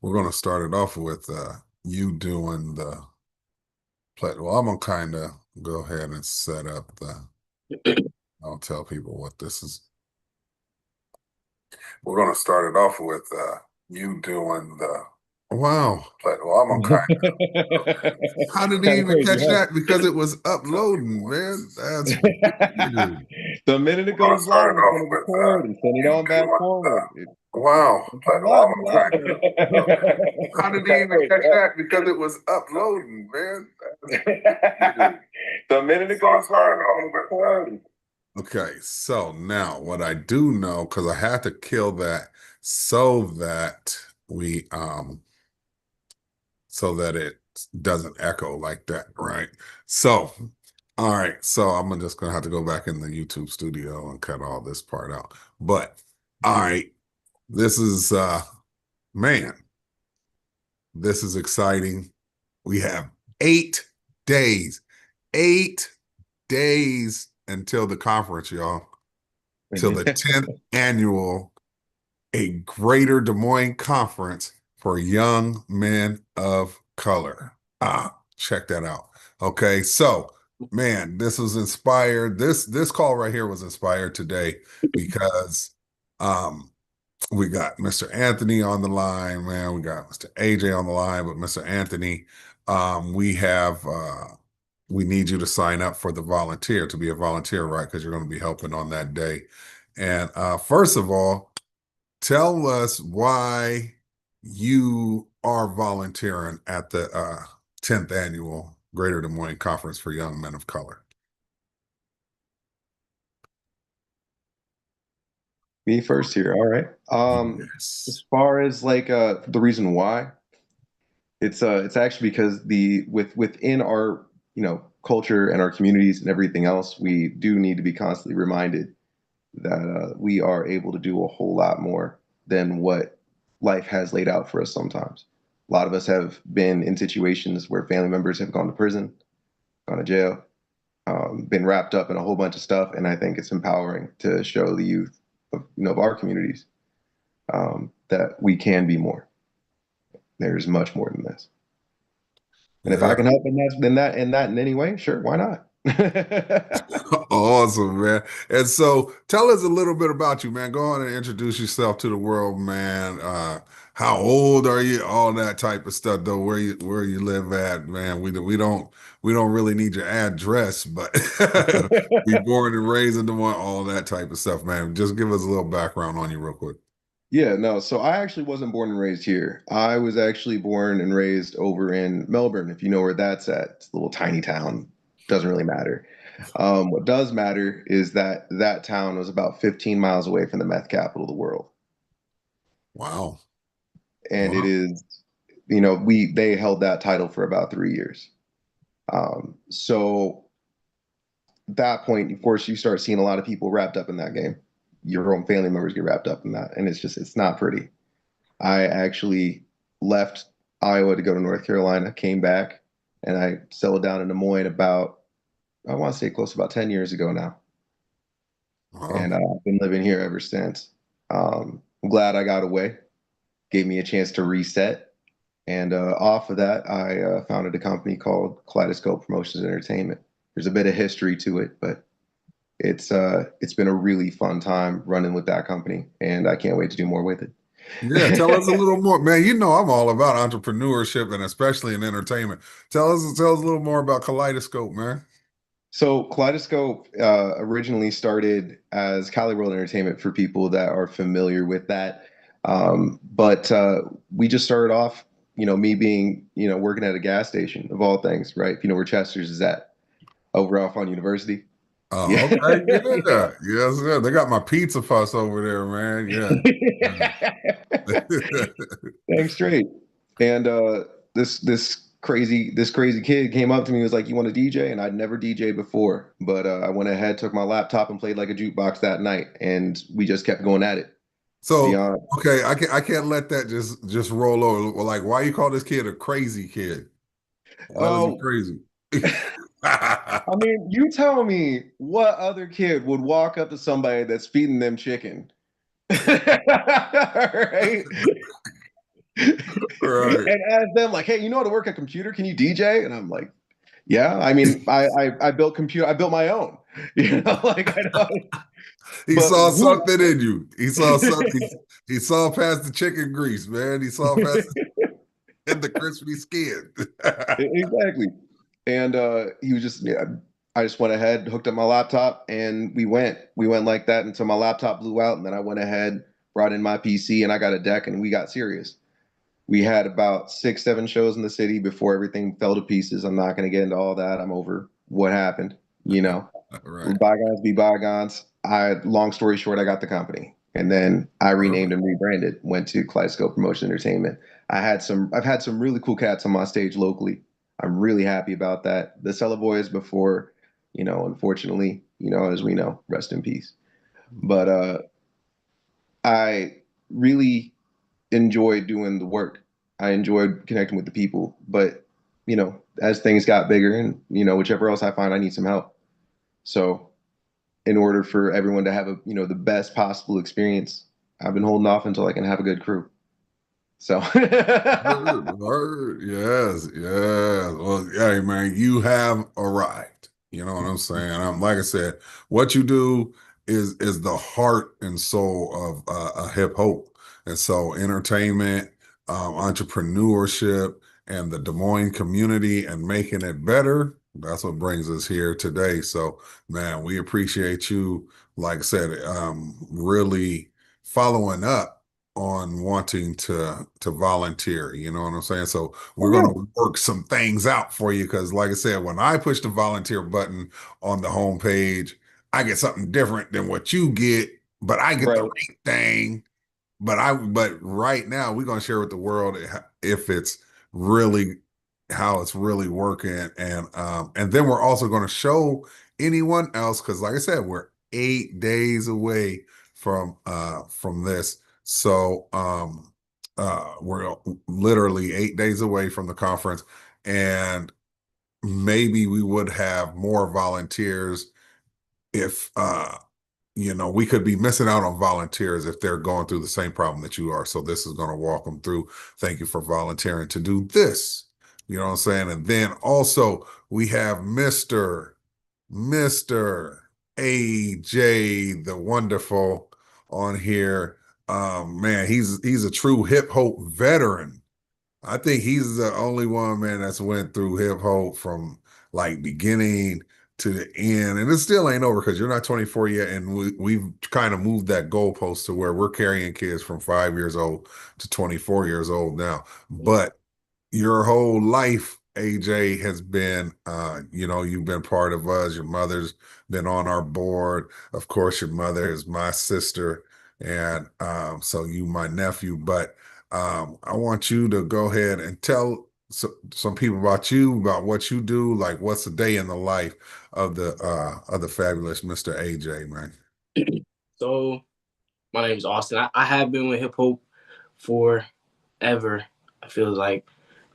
We're going to start it off with you doing the play. Well, I'm going to kind of go ahead and set up I'll tell people what this is. We're going to start it off with you doing the wow play. Well, I'm going to kind of. How did he Kind of even crazy, catch huh? that? Because it was uploading, man. That's weird. So a minute it We're going to goes start live, it it's off going to with record and send it you on back doing forward. wow It's play. Well, live, I'm be going to live. kind of. How did he Kind of even crazy, catch huh? that? Because it was uploading, man. So a minute it goes live, it's going to record. Okay, so now what I do know, because I had to kill that so that we so that it doesn't echo like that, right? So, all right, so I'm just gonna have to go back in the YouTube studio and cut all this part out. But all right, this is man, this is exciting. We have 8 days, 8 days until the conference, y'all. Till the 10th annual a Greater Des Moines Conference for young men of color. Check that out. Okay, so man, this was inspired. This call right here was inspired today because um we got Mr. Anthony on the line, man. We got Mr. AJ on the line, but Mr. Anthony, we need you to sign up for the volunteer to be a volunteer, right? Because you're going to be helping on that day. And first of all, tell us why you are volunteering at the 10th annual Greater Des Moines Conference for Young Men of Color. Me first here. All right. As Yes. far as like the reason why, it's actually because within our culture and our communities and everything else, we do need to be constantly reminded that we are able to do a whole lot more than what life has laid out for us sometimes. A lot of us have been in situations where family members have gone to prison, gone to jail, been wrapped up in a whole bunch of stuff, and I think it's empowering to show the youth of our communities that we can be more. There's much more than this, and if I Yeah. can help in that in any way, sure, why not? Awesome, man. And so tell us a little bit about you, man. Go on and introduce yourself to the world, man. How old are you? All that type of stuff, though. Where you live at, man. We don't really need your address, but be born and raised in the one, all that type of stuff, man. Just give us a little background on you real quick. Yeah, no. So I actually wasn't born and raised here. I was actually born and raised over in Melbourne, if you know where that's at. It's a little tiny town. Doesn't really matter. What does matter is that that town was about 15 miles away from the meth capital of the world. Wow. And it Wow. is, they held that title for about 3 years. So at that point, of course, you start seeing a lot of people wrapped up in that game. Your own family members get wrapped up in that. And it's not pretty. I actually left Iowa to go to North Carolina, came back, and I settled down in Des Moines about, I want to say close to about 10 years ago now. Wow. And I've been living here ever since. I'm glad I got away, gave me a chance to reset. And off of that, I founded a company called Kaleidoscope Promotions and Entertainment. There's a bit of history to it, but it's been a really fun time running with that company, and I can't wait to do more with Yeah, tell us a it. little more, man. You know I'm all about entrepreneurship and especially in entertainment. Tell us a little more about Kaleidoscope, man. So Kaleidoscope originally started as Cali World Entertainment for people that are familiar with that. But we just started off, me being, working at a gas station of all things, right? You know where Chester's is at, over off on University. Oh, Yeah. okay, yeah, yes, yeah. They got my pizza fuss over there, man. Yeah. Dang straight. And this crazy kid came up to me and was like, "You want to DJ?" And I'd never DJ before, but I went ahead, took my laptop, and played like a jukebox that night, and we just kept going at it. So, Beyond. okay, I can't let that just roll over. Well, like, why you call this kid a crazy kid? Why was he Oh, crazy? I mean, you tell me what other kid would walk up to somebody that's feeding them chicken, right? Right. And ask them like, hey, you know how to work a computer? Can you DJ? And I'm like, yeah. I mean, I built computer. I built my own. You know, like I know. He But saw who? something in you. He saw something. He saw past the chicken grease, man. He saw past the crispy skin. Exactly. And he was just, yeah, I just went ahead, hooked up my laptop, and we went like that until my laptop blew out, and then I went ahead, brought in my PC, and I got a deck, and we got serious. We had about 6, 7 shows in the city before everything fell to pieces. I'm not going to get into all that. I'm over what happened. You know, Right. bygones be bygones. Long story short, I got the company, and then I renamed Perfect. and rebranded. Went to Kaleidoscope Promotion Entertainment. I've had some really cool cats on my stage locally. I'm really happy about that. The Cellar Boys before, unfortunately, as we know, rest in peace. But I really enjoyed doing the work. I enjoyed connecting with the people. But, as things got bigger and, whichever else I find I need some help. So in order for everyone to have the best possible experience, I've been holding off until I can have a good crew. So Word, word. Yes, yes. Well, hey, man, you have arrived. You know what I'm saying? Like I said, what you do is the heart and soul of a hip hop, and so entertainment, entrepreneurship, and the Des Moines community, and making it better. That's what brings us here today. So, man, we appreciate you. Like I said, really following up on wanting to volunteer, you know what I'm saying? So oh we're going yeah, to work some things out for you because like I said, when I push the volunteer button on the homepage, I get something different than what you get, but I get the right. right thing. But right now we're going to share with the world if it's really how it's really working, and then we're also going to show anyone else because like I said, we're 8 days away from this. So we're literally 8 days away from the conference, and maybe we would have more volunteers if we could be missing out on volunteers if they're going through the same problem that you are. So this is going to walk them through. Thank you for volunteering to do this. You know what I'm saying? And then also we have Mr. AJ the Wonderful on here. Man, he's a true hip hop veteran. I think he's the only one, man, that's went through hip hop from like beginning to the end. And it still ain't over because you're not 24 yet. And we've kind of moved that goalpost to where we're carrying kids from 5 years old to 24 years old now. But your whole life, AJ, has been, you've been part of us. Your mother's been on our board. Of course, your mother is my sister, and so you, my nephew. But I want you to go ahead and tell some people about you, about what you do, like what's the day in the life of the fabulous Mr. AJ, man. So my name is Austin. I have been with hip hop forever. I feel like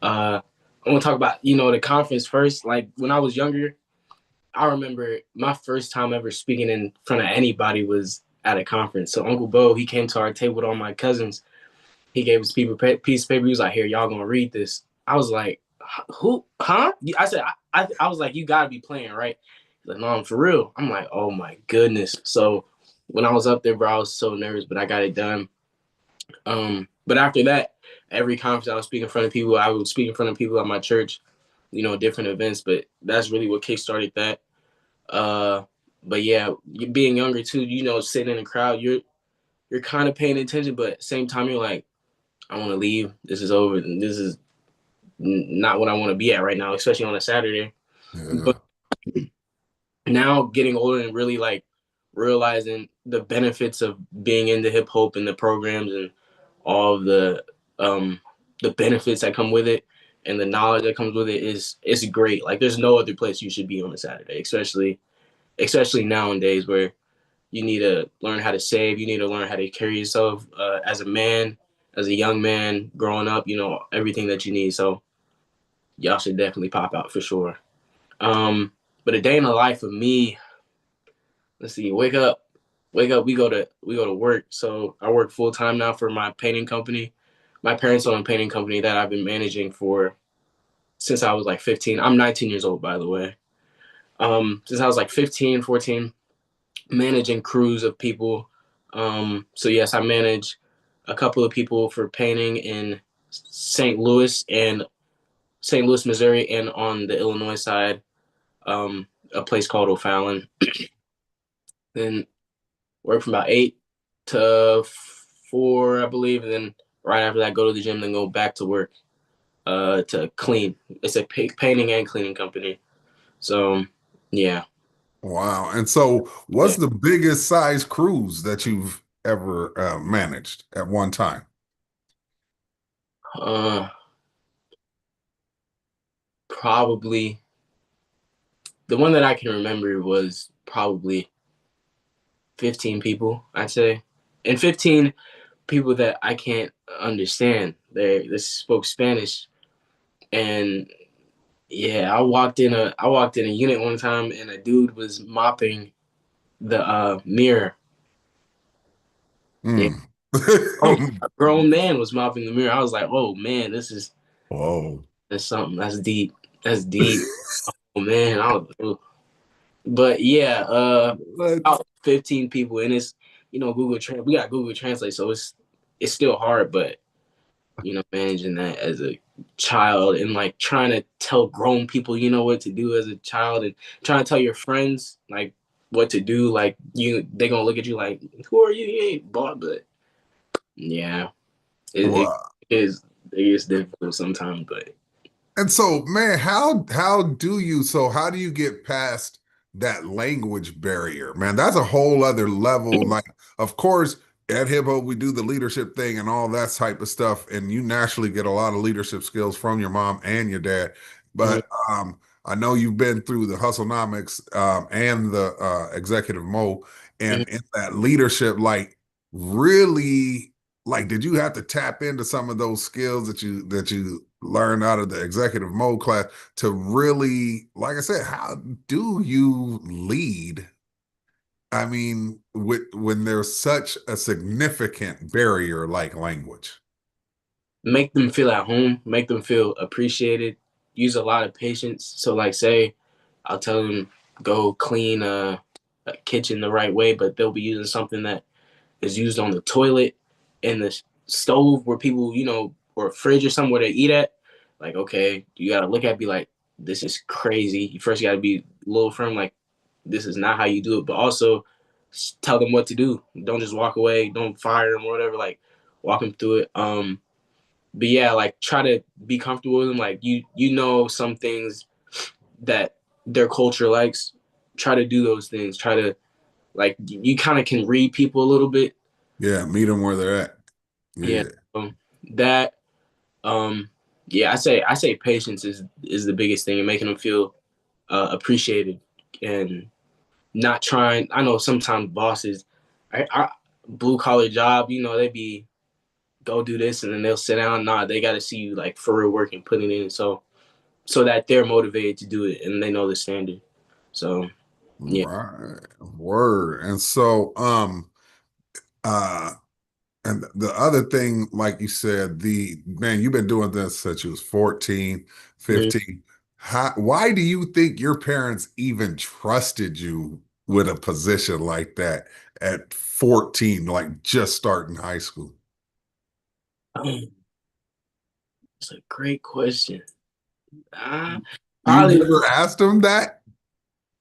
I want to talk about the conference first. Like when I was younger, I remember my first time ever speaking in front of anybody was at a conference. So Uncle Bo, he came to our table with all my cousins. He gave us piece of paper. He was like, "Here, y'all gonna read this." I was like, "Who? Huh?" I said, "I was like, you gotta be playing, right?" He's like, "No, I'm for real." I'm like, "Oh my goodness!" So when I was up there, bro, I was so nervous, but I got it done. But after that, every conference I would speak in front of people. I would speak in front of people at my church, different events. But that's really what kickstarted that. Uh, but yeah, being younger too, sitting in the crowd, you're kind of paying attention, but at the same time, you're like, I want to leave. This is over. And this is not what I want to be at right now, especially on a Saturday. But Yeah, now getting older and really like realizing the benefits of being into hip hop and the programs and all of the benefits that come with it and the knowledge that comes with it is it's great. Like there's no other place you should be on a Saturday, especially nowadays where you need to learn how to save, you need to learn how to carry yourself as a man, as a young man growing up, everything that you need. So y'all should definitely pop out for sure. But a day in the life of me, let's see, wake up, we go to work. So I work full time now for my painting company. my parents own a painting company that I've been managing for since I was like 15. I'm 19 years old, by the way. Since I was like 15, 14, managing crews of people. So yes, I manage a couple of people for painting in St. Louis and St. Louis, Missouri, and on the Illinois side, a place called O'Fallon. Then work from about 8 to 4, I believe, and then right after that, go to the gym, then go back to work to clean. It's a painting and cleaning company. So yeah, Wow. And so, yeah. what's the biggest size cruise that you've ever managed at one time? Uh, Probably the one that I can remember was probably 15 people, I'd say, and 15 people that I can't understand. They spoke Spanish, and yeah, I walked in a unit one time, and a dude was mopping the mirror. Yeah, Mm. a grown man was mopping the mirror. I was like, oh man, Whoa. that's something. That's deep. That's deep. Oh man, but yeah, What? about 15 people, and it's we got Google Translate, so it's still hard, but managing that as a child and like trying to tell grown people what to do as a child, and trying to tell your friends like what to do, like they gonna look at you like, who are you? You ain't bought. But yeah, it Wow. is it is difficult sometimes, but And so, man, how do you get past that language barrier? Man, that's a whole other level. Like, of course, at Hip Hop, we do the leadership thing and all that type of stuff, and you naturally get a lot of leadership skills from your mom and your dad. mhm, But I know you've been through the Hustlenomics and the Executive Mo, mhm. and in that leadership, like, really, like, did you have to tap into some of those skills that you learned out of the executive mode class to really, like I said, how do you lead? I mean, when there's such a significant barrier like language. Make them feel at home, make them feel appreciated, use a lot of patience. So like say I'll tell them go clean a kitchen the right way, but they'll be using something that is used on the toilet and the stove where people, or a fridge or somewhere to eat at. Like, okay, you gotta look at it, be like, this is crazy. You first gotta be a little firm, like, this is not how you do it, but also tell them what to do. Don't just walk away, don't fire them or whatever, like walk them through it. But yeah, like try to be comfortable with them. Like some things that their culture likes. Try to do those things. Try to like you kind of can read people a little bit. Yeah, meet them where they're at. Yeah. Yeah. That yeah, I say patience is the biggest thing, and making them feel appreciated, and not trying. I know sometimes bosses, I blue collar job, they be go do this and then they'll sit down. Nah, they got to see you like for real work and putting it in. So that they're motivated to do it and they know the standard. So yeah. Right. Word. And so, uh, and the other thing, like you said, the man, you've been doing this since you was 14, Mhm. 15. Why do you think your parents even trusted you with a position like that at 14, like just starting high school? It's a great question. Uh, You Probably never asked them that?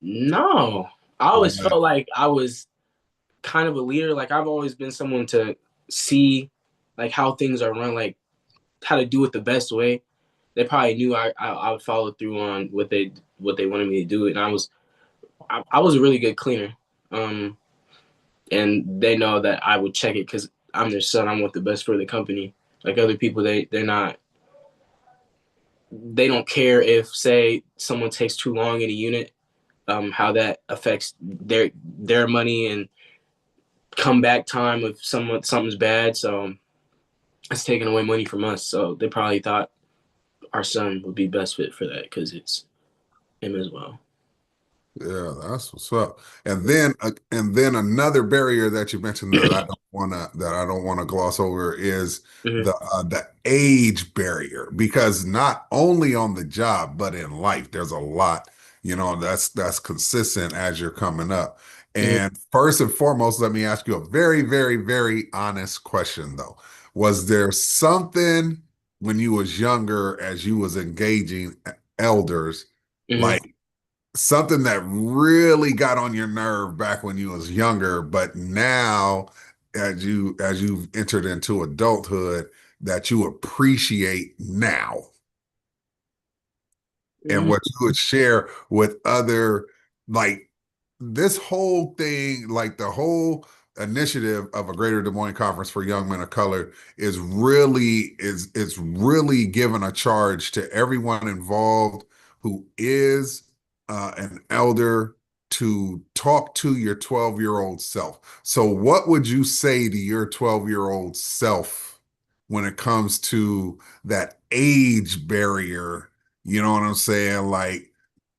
no. I always Wow. felt like I was kind of a leader. Like I've always been someone to see like how things are run, like how to do it the best way. They probably knew I would follow through on what they wanted me to do, and I was a really good cleaner. Um, and they know that I would check it because I'm their son. I want the best for the company. Like other people, they're not. They don't care if say someone takes too long in a unit, how that affects their money and comeback time if something's bad. So it's taking away money from us. So they probably thought our son would be best fit for that because it's him as well. Yeah, that's what's up. And then another barrier that you mentioned that I don't wanna gloss over is Mhm. the age barrier, because not only on the job but in life there's a lot, that's consistent as you're coming up. Mhm. And first and foremost, let me ask you a very, very, very honest question though. Was there something when you was younger as you was engaging elders, Mhm. like something that really got on your nerve back when you was younger, but now as you've entered into adulthood that you appreciate now, and Mhm. what you would share with other, like this whole thing, like the whole initiative of a Greater Des Moines Conference for Young Men of Color is really giving a charge to everyone involved who is an elder to talk to your 12-year-old self. So what would you say to your 12-year-old self when it comes to that age barrier? You know what I'm saying? Like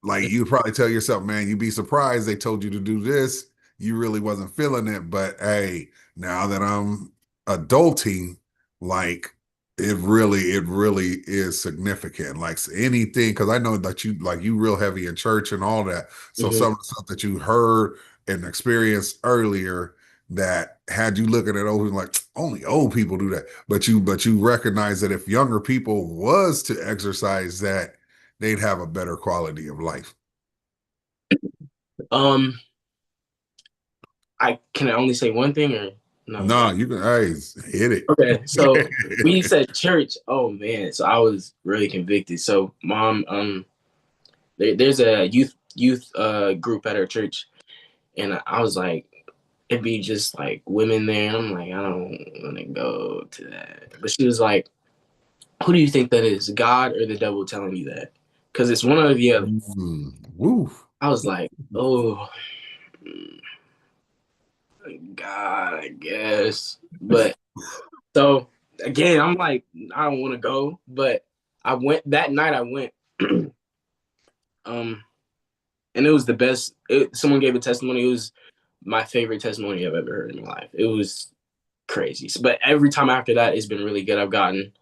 you probably tell yourself, man, you'd be surprised they told you to do this. You really wasn't feeling it, but hey, now that I'm adulting, like it really is significant. Like anything, because I know that you real heavy in church and all that. So Mhm. some of the stuff that you heard and experienced earlier that had you looking at old people like only old people do that. But you recognize that if younger people was to exercise that, they'd have a better quality of life. Um, I can I only say one thing or no? No, you can hey, hit Okay, so when you it. said church, oh man, so I was really convicted. So mom, there's a youth group at our church, and I was like, it'd be just like women there. I'm like, I don't want to go to that. But she was like, who do you think that is, God or the devil telling you that? Because it's one or the other. Woo. I was like, oh, God, I guess. But so again, I'm like, I don't want to go, but I went that night. I went, um, and it was the best. Someone gave a testimony. It was my favorite testimony I've ever heard in my life. It was crazy. But every time after that, it's been really good. I've gotten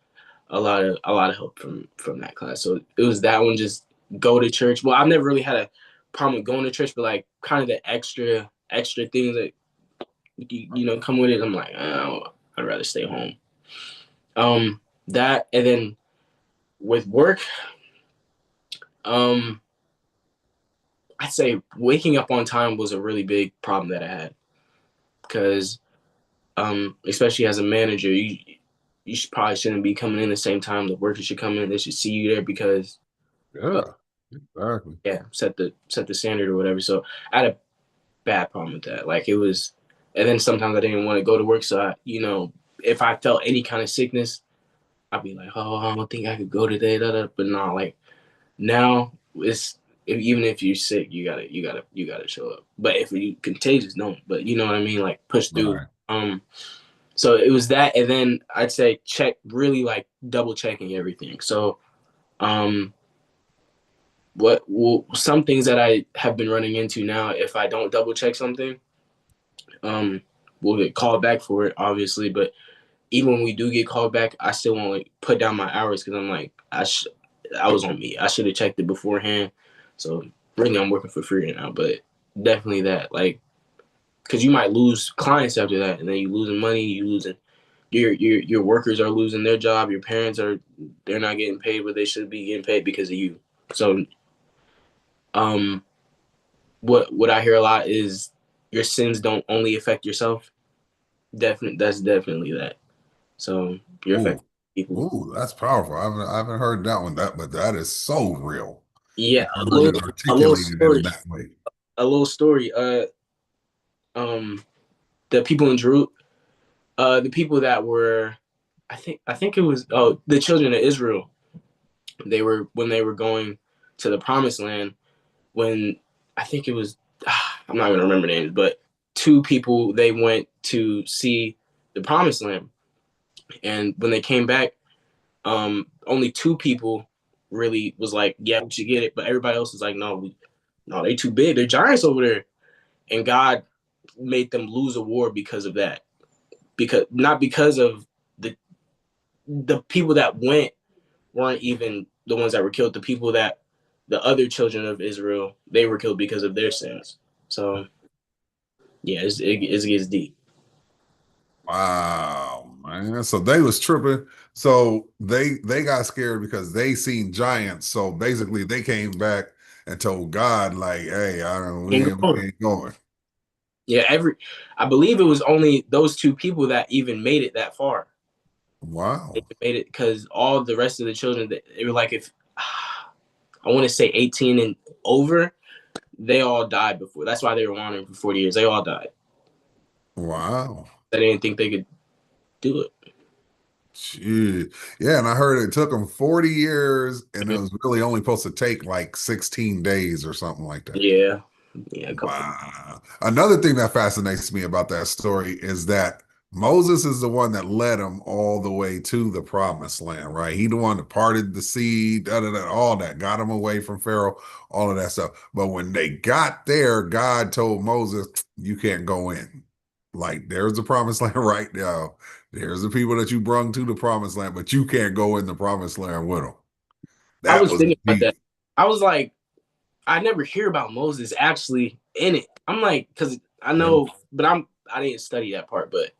a lot of help from that class. So it was that one. Just go to church. Well, I've never really had a problem with going to church, but like kind of the extra things that come with it. I'm like, oh, I'd rather stay home. That and then with work, um, I'd say waking up on time was a really big problem that I had because especially as a manager, you probably shouldn't be coming in the same time the workers should come in. They should see you there because uh, Yeah, exactly. yeah, set the standard or whatever. So I had a bad problem with that. Like it was, and then sometimes I didn't want to go to work. So if I felt any kind of sickness, I'd be like, oh, I don't think I could go today. But no, like now it's even if you're sick, you gotta show up. But if you contagious, don't. But you know what I mean? Like push through. Right. So it was that, and then I'd say check really like double checking everything. So um, some things that I have been running into now, if I don't double check something, um, we'll get called back for it, obviously. But even when we do get called back, I still won't like put down my hours because I'm like I was on me. I should have checked it beforehand. So really, I'm working for free right now, but definitely that like because you might lose clients after that, and then you losing money, you losing your workers are losing their job, your parents they're not getting paid what they should be getting paid because of you. So um what I hear a lot is your sins don't only affect yourself. That's definitely that. So you're Ooh, affecting people. ooh, that's powerful. I haven't heard that one, but that is so real. Yeah, If I heard it a little articulated in story. that way. A little story. Um, the people in Jeru, the people that were, I think it was the children of Israel. They were when they were going to the promised land. When I think it was, I'm not gonna remember names, but two people they went to see the promised land, and when they came back, only two people really was like, yeah, we should get it, but everybody else was like, no, no, they too big. They're giants over there. And God made them lose a war because of that. Because not because of the people that went weren't even the ones that were killed. The people that the other children of Israel, they were killed because of their sins. So yeah, it gets deep. Wow, man. So they was tripping. So they got scared because they seen giants. So basically they came back and told God, like, hey, I don't we ain't going. Yeah, I believe it was only those two people that even made it that far. They Wow. made it because all the rest of the children, they were like, if I want to say 18 and over, they all died before. That's why they were wandering for 40 years. They all died. Wow. They didn't think they could do it. Gee. Yeah, and I heard it took them 40 years and it was really only supposed to take like 16 days or something like that. Yeah. Yeah, a couple. Wow. Another thing that fascinates me about that story is that Moses is the one that led them all the way to the promised land, right? He the one that parted the sea, all that, got them away from Pharaoh, all of that stuff. But when they got there, God told Moses, you can't go in. Like, there's the promised land right now. There's the people that you brung to the promised land, but you can't go in the promised land with them. I That was was thinking about deep. that. I was like, I never hear about Moses actually in it. I'm like, because I know, but I didn't study that part. But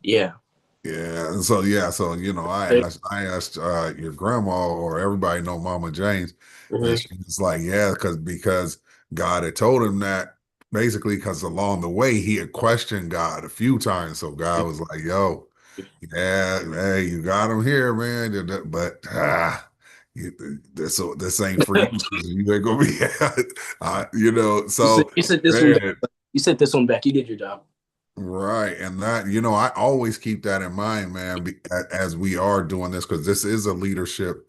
yeah. Yeah, and so yeah, so I asked your grandma or everybody know Mama James, and Mm-hmm. she was like, yeah, because God had told him that basically because along the way he had questioned God a few times, so God was like, yo, yeah, hey, you got him here, man, but this ain't for you. You ain't gonna be, so You said this one back. man. You said this one back. You did your job. Right. And that, I always keep that in mind, man, as we are doing this, because this is a leadership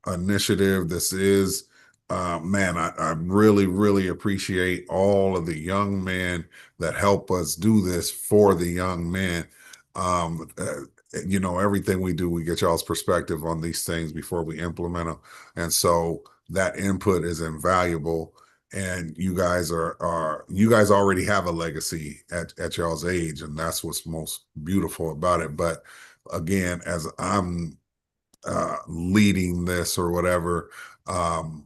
initiative. This is, man, I really, really appreciate all of the young men that help us do this for the young men. Um, uh, everything we do, we get y'all's perspective on these things before we implement them. And so that input is invaluable, and you guys already have a legacy at y'all's age, and that's what's most beautiful about it. But again, as I'm leading this or whatever, um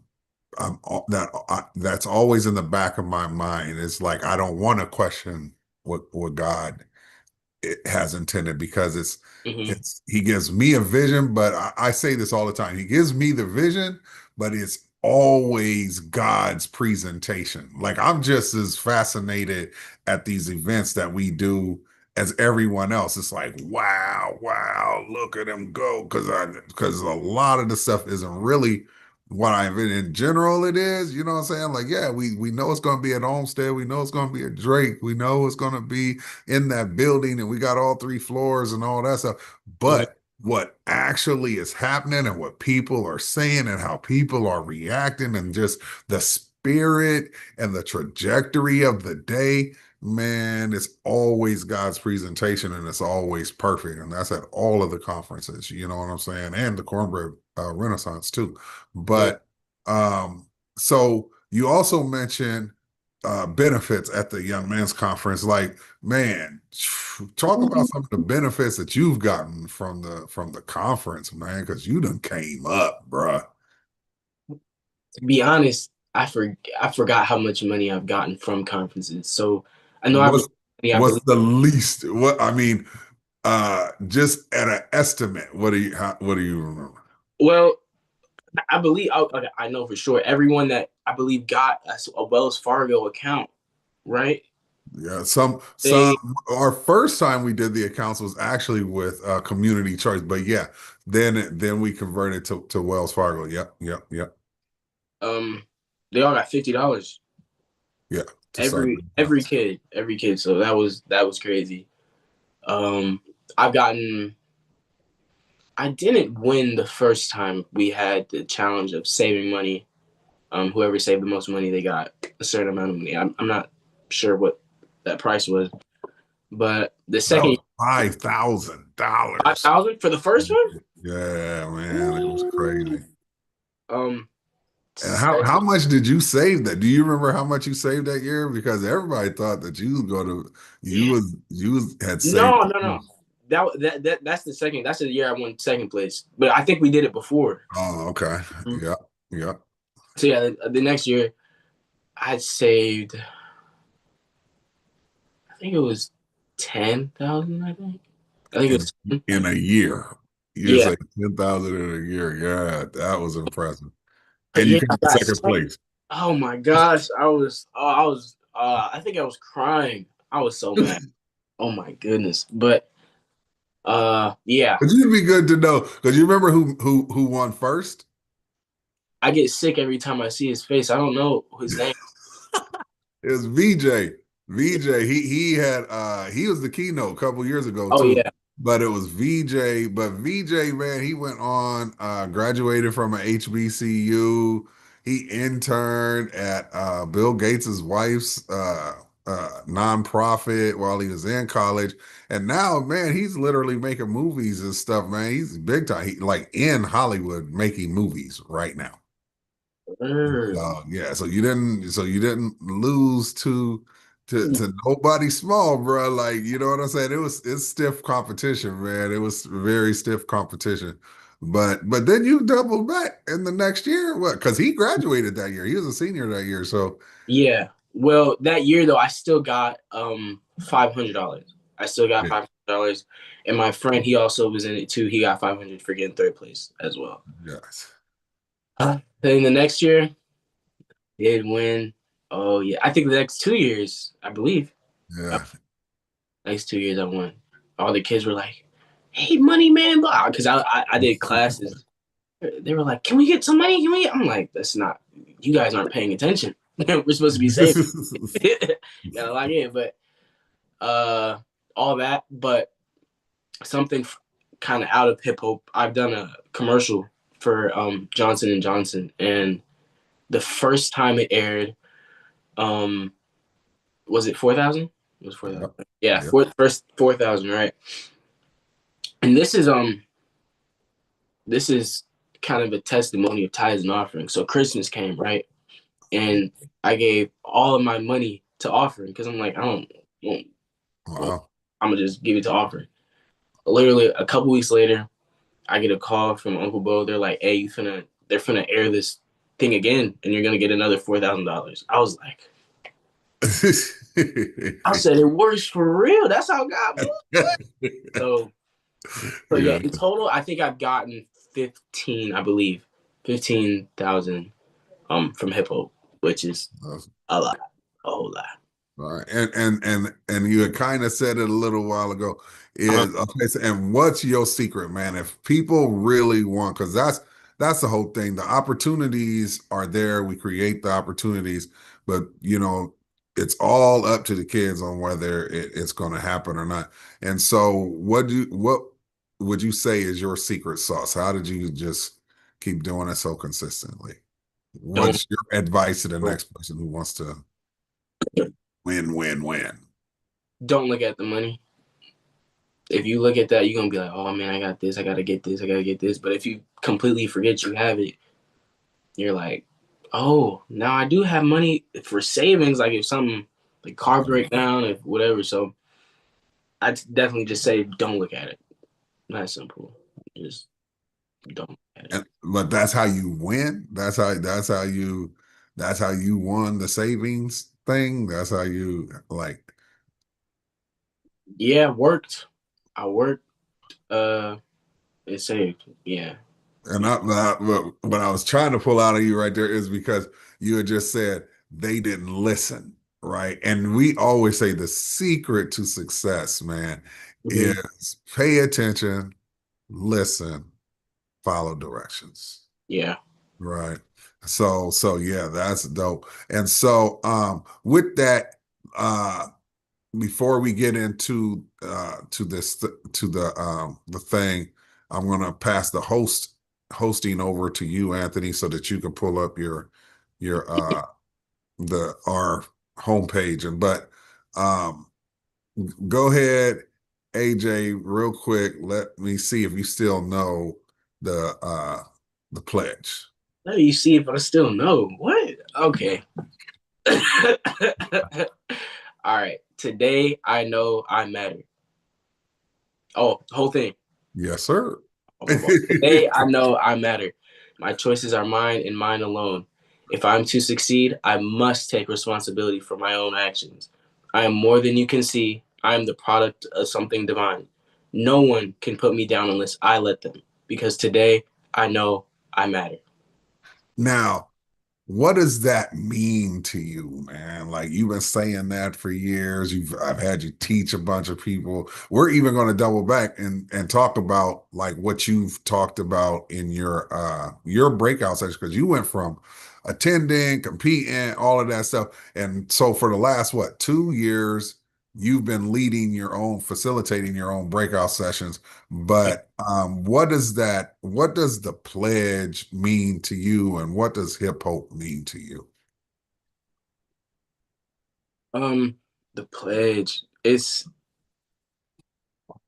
that's always in the back of my mind. It's like I don't want to question what God it has intended, because Mm-hmm. it's he gives me a vision, but I say this all the time. He gives me the vision, but it's always God's presentation. Like, I'm just as fascinated at these events that we do as everyone else. It's like, wow, wow, look at him go. Because a lot of the stuff isn't really what I in general it is. You know what I'm saying? Like, yeah, we know it's gonna be at Olmsted, we know it's gonna be at Drake, we know it's gonna be in that building, and we got all 3 floors and all that stuff. Mm-hmm. But what actually is happening and what people are saying and how people are reacting and just the spirit and the trajectory of the day, man, it's always God's presentation, and it's always perfect. And that's at all of the conferences, you know what I'm saying? And the Cornbread Renaissance too. Yeah. But so you also mentioned benefits at the Young Men's Conference. Like, man, talk about some of the benefits that you've gotten from the conference, man, because you done came up, bruh. To be honest, I forgot how much money I've gotten from conferences. So I know I've What's I what's believe. the least? What I mean, just at an estimate, what do you remember? Well, I believe I know for sure everyone that I believe got a Wells Fargo account, right? Yeah, some They our first time we did the accounts was actually with Community Choice, but yeah, then we converted to Wells Fargo. Yep, yep, yep. um they all got $50. Yeah, to start. Every kid. So that was crazy. Um, I've gotten. I didn't win the first time we had the challenge of saving money. Whoever saved the most money, they got a certain amount of money. I'm not sure what that price was, but the That second was $5,000. 5,000 for the first one. Yeah, man, it was Ooh. crazy. Um, And how how much did you save that? Do you remember how much you saved that year? Because everybody thought that you would go to had saved. No. That's the second. That's the year I won second place. But I think we did it before. Oh, okay. Mhm. Yeah, yeah. So yeah, the next year I saved. I think it was 10,000. I think it In was 10. in a year. You Yeah, say 10,000 in a year. Yeah, that was impressive. but And you yeah, came I in got second second. place. Oh my gosh, I think I was crying. I was so mad. Oh my goodness. But yeah, But you'd be good to know because you remember who won first? I get sick every time I see his face. I don't know his name. It was VJ. VJ. He was the keynote a couple years ago Oh too. yeah. But it was VJ. But VJ, man, he went on, graduated from an HBCU. He interned at Bill Gates's wife's nonprofit while he was in college. And now, man, he's literally making movies and stuff, man. He's big time. He like in Hollywood making movies right now. Yeah, so you didn't lose to nobody small, bro. Like, you know what I'm saying? It's stiff competition, man. It was very stiff competition. But then you doubled back in the next year. What? Because he graduated that year. He was a senior that year. So Yeah. Well, that year though, I still got $500. I still got yeah, $500, and my friend he also was in it too. He got 500 for getting third place as well. yes. Then the next year, did win. Oh yeah, I think the next 2 years, I believe, Yeah. next 2 years I won. All the kids were like, "Hey, money man," blah, because I did classes. They were like, "Can we get some money? Can we?" I'm like, "That's not. You guys aren't paying attention. We're supposed to be safe. Gotta log in." But all that, but something kind of out of hip hop. I've done a commercial for Johnson and Johnson, and the first time it aired, um, was it 4,000? It was 4,000. Yep. Yeah, Yep. first 4,000, right? And this is kind of a testimony of tithes and offerings. So Christmas came, right? And I gave all of my money to offering because I'm like, I don't want, Wow. I'm gonna just give it to offering. Literally a couple weeks later, I get a call from Uncle Bo. They're like, "Hey, they're finna air this thing again, and you're gonna get another $4,000." I was like, I said, "It works for real. That's how God moves." So, so yeah, Yeah. in total, I think I've gotten 15, I believe, 15,000 from hip hop, which is a lot, a whole lot. All right. And you had kind of said it a little while ago. Uh-huh. Is okay, so, and what's your secret, man? If people really want, because that's the whole thing. The opportunities are there. We create the opportunities, but it's all up to the kids on whether it's going to happen or not. And so, what would you say is your secret sauce? How did you just keep doing it so consistently? Don't What's your advice to the next person who wants to win, win, win? don't look at the money. If you look at that, you're gonna be like, "Oh man, I got this. I gotta get this. I gotta get this." But if you completely forget you have it, you're like, "Oh, now I do have money for savings. Like if something like car breakdown, if whatever." So I definitely just say, don't look at it. Not simple. Just don't look at it. But that's how you win. That's how you won the savings thing. That's how you like. Yeah, worked. I worked. It saved. Yeah. And what I was trying to pull out of you right there is because you had just said they didn't listen, right? And we always say the secret to success, man, Mm-hmm. is pay attention, listen, follow directions. Yeah. Right. So yeah, that's dope. And so with that, before we get into to this to the thing, I'm gonna pass the hosting over to you, Anthony, so that you can pull up your the our homepage. And but um go ahead, AJ, real quick. Let me see if you still know the pledge. Let me see if I still know. What? Okay. All right. Today I know I matter. Oh, the whole thing. Yes, sir. Today I know I matter. My choices are mine and mine alone. If I'm to succeed, I must take responsibility for my own actions. I am more than you can see. I am the product of something divine. No one can put me down unless I let them, because today I know I matter. Now, what does that mean to you, man? Like you've been saying that for years. I've had you teach a bunch of people. We're even going to double back and talk about like what you've talked about in your breakout session because you went from attending, competing, all of that stuff. And so for the last what, 2 years, you've been leading your own, facilitating your own breakout sessions. But what does the pledge mean to you, and what does hip hope mean to you? Um, the pledge. It's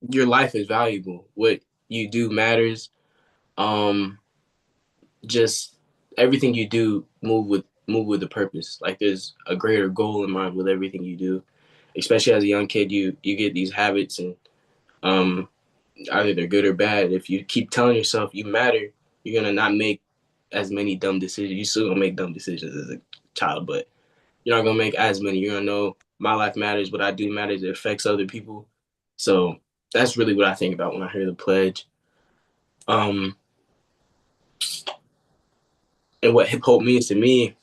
your life is valuable. What you do matters. Um, just everything you do move with a purpose. Like there's a greater goal in mind with everything you do. Especially as a young kid, you get these habits and um either they're good or bad. If you keep telling yourself you matter, you're gonna not make as many dumb decisions. You still gonna make dumb decisions as a child, but you're not gonna make as many. You're gonna know my life matters, what I do matters, it affects other people. So that's really what I think about when I hear the pledge. Um, and what hip hop means to me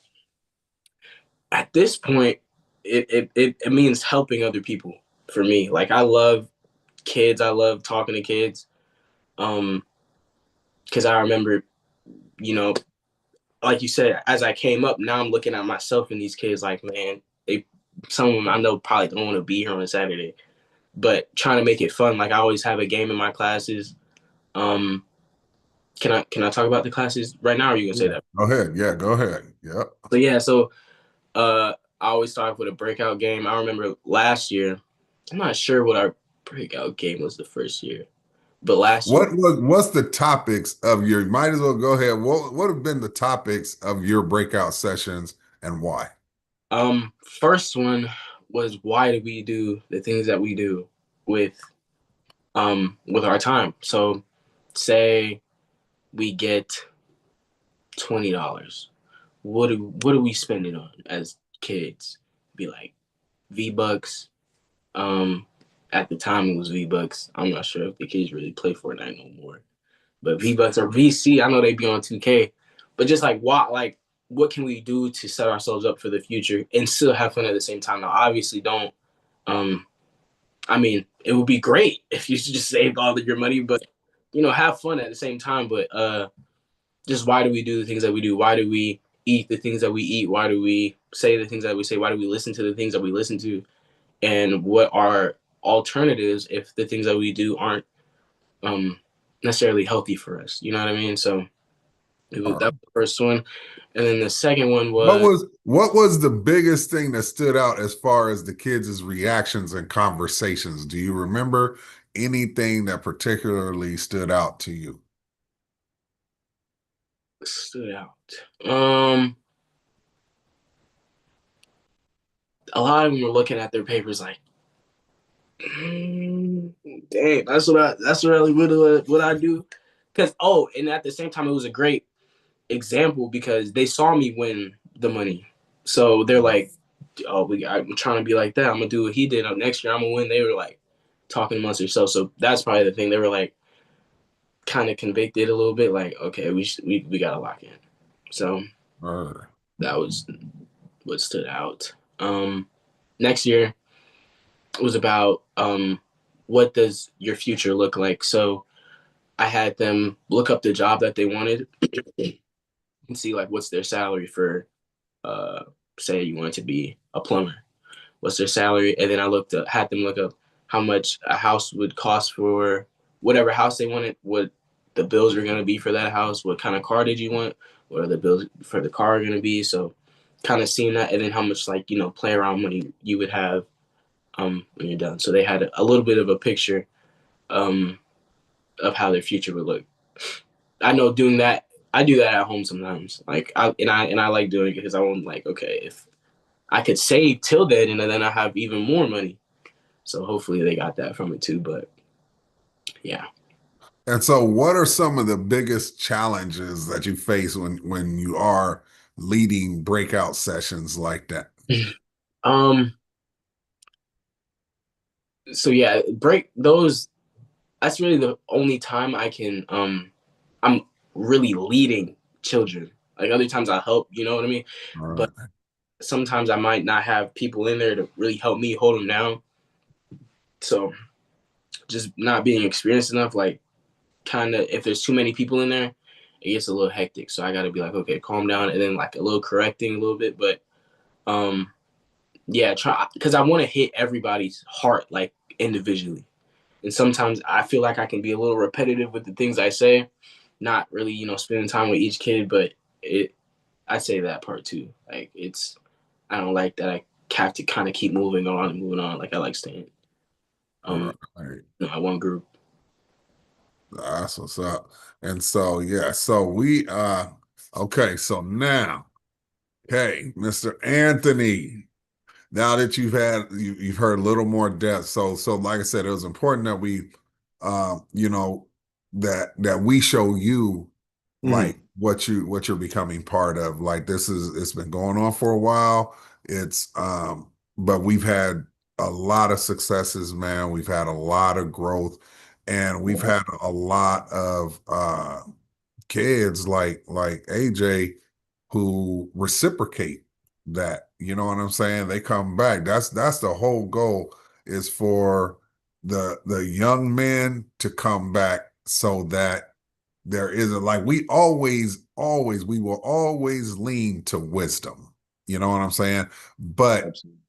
at this point, it means helping other people for me. Like I love kids, I love talking to kids. Um, because I remember, you know, like you said, as I came up, now I'm looking at myself and these kids like, man, they some of them I know probably don't want to be here on a Saturday, but trying to make it fun. Like I always have a game in my classes. Um, can I talk about the classes right now? Or are you gonna say Yeah. that? Go ahead. Yeah, go ahead. Yep. So yeah, so I always start with a breakout game. I remember last year, I'm not sure what our breakout game was the first year, but last year, What's the topics of your might as well go ahead. What have been the topics of your breakout sessions and why? first one was why do we do the things that we do with with our time. So say we get $20. What do we spend it on as kids? Be like V-Bucks. Um, at the time it was V-Bucks. I'm not sure if the kids really play Fortnite no more. But V-Bucks or VC, I know they be on 2K. But just what can we do to set ourselves up for the future and still have fun at the same time? Now obviously don't um I mean, it would be great if you just saved all of your money, but have fun at the same time. But just why do we do the things that we do? Why do we eat the things that we eat? Why do we say the things that we say? Why do we listen to the things that we listen to? And what are alternatives if the things that we do aren't um, necessarily healthy for us? You know what I mean? So that was the first one, and then the second one was What was the biggest thing that stood out as far as the kids' reactions and conversations? Do you remember anything that particularly stood out to you? stood out. A lot of them were looking at their papers like, dang, that's really what I do. Because and at the same time, it was a great example because they saw me win the money, so they're like, oh, I'm trying to be like that. I'm gonna do what he did. Next year, I'm gonna win. They were like talking amongst themselves, so that's probably the thing. They were like kind of convicted a little bit, like, okay, we gotta lock in. So Uh, that was what stood out. Next year was about what does your future look like. So I had them look up the job that they wanted and see like what's their salary for uh say you wanted to be a plumber. What's their salary? And then had them look up how much a house would cost for whatever house they wanted, what the bills are gonna be for that house, what kind of car did you want, what are the bills for the car gonna be. So kind of seeing that and then how much play around money you would have when you're done. So they had a little bit of a picture um of how their future would look. I know doing that I do that at home sometimes. Like I like doing it because I want like, okay, if I could save till then and then I have even more money. So hopefully they got that from it too. But yeah. And so, what are some of the biggest challenges that you face when you are leading breakout sessions like that? Um. So yeah, break those. That's really the only time I can. I'm really leading children. Like other times I help. You know what I mean? All But right. sometimes I might not have people in there to really help me hold them down. So just not being experienced enough, like kind of if there's too many people in there, it gets a little hectic. So I got to be like, okay, calm down, and then like a little correcting a little bit. But um, yeah, try because I want to hit everybody's heart like individually. And sometimes I feel like I can be a little repetitive with the things I say, not really, spending time with each kid. But I say that part too. Like I don't like that. I have to kind of keep moving on and moving on. Like I like staying, All um, right. at one group. That's what's up. And so, yeah, so okay, so now, hey, Mr. Anthony, now that you've heard a little more depth. So like I said, it was important that we you know that we show you like Hmm. what you're becoming part of. Like it's been going on for a while. It's but we've had a lot of successes, man. We've had a lot of growth, and we've Yeah. had a lot of kids like AJ who reciprocate that. You know what I'm saying? They come back. That's the whole goal, is for the young men to come back, so that there isn't, like, we will always lean to wisdom. You know what I'm saying? But Absolutely.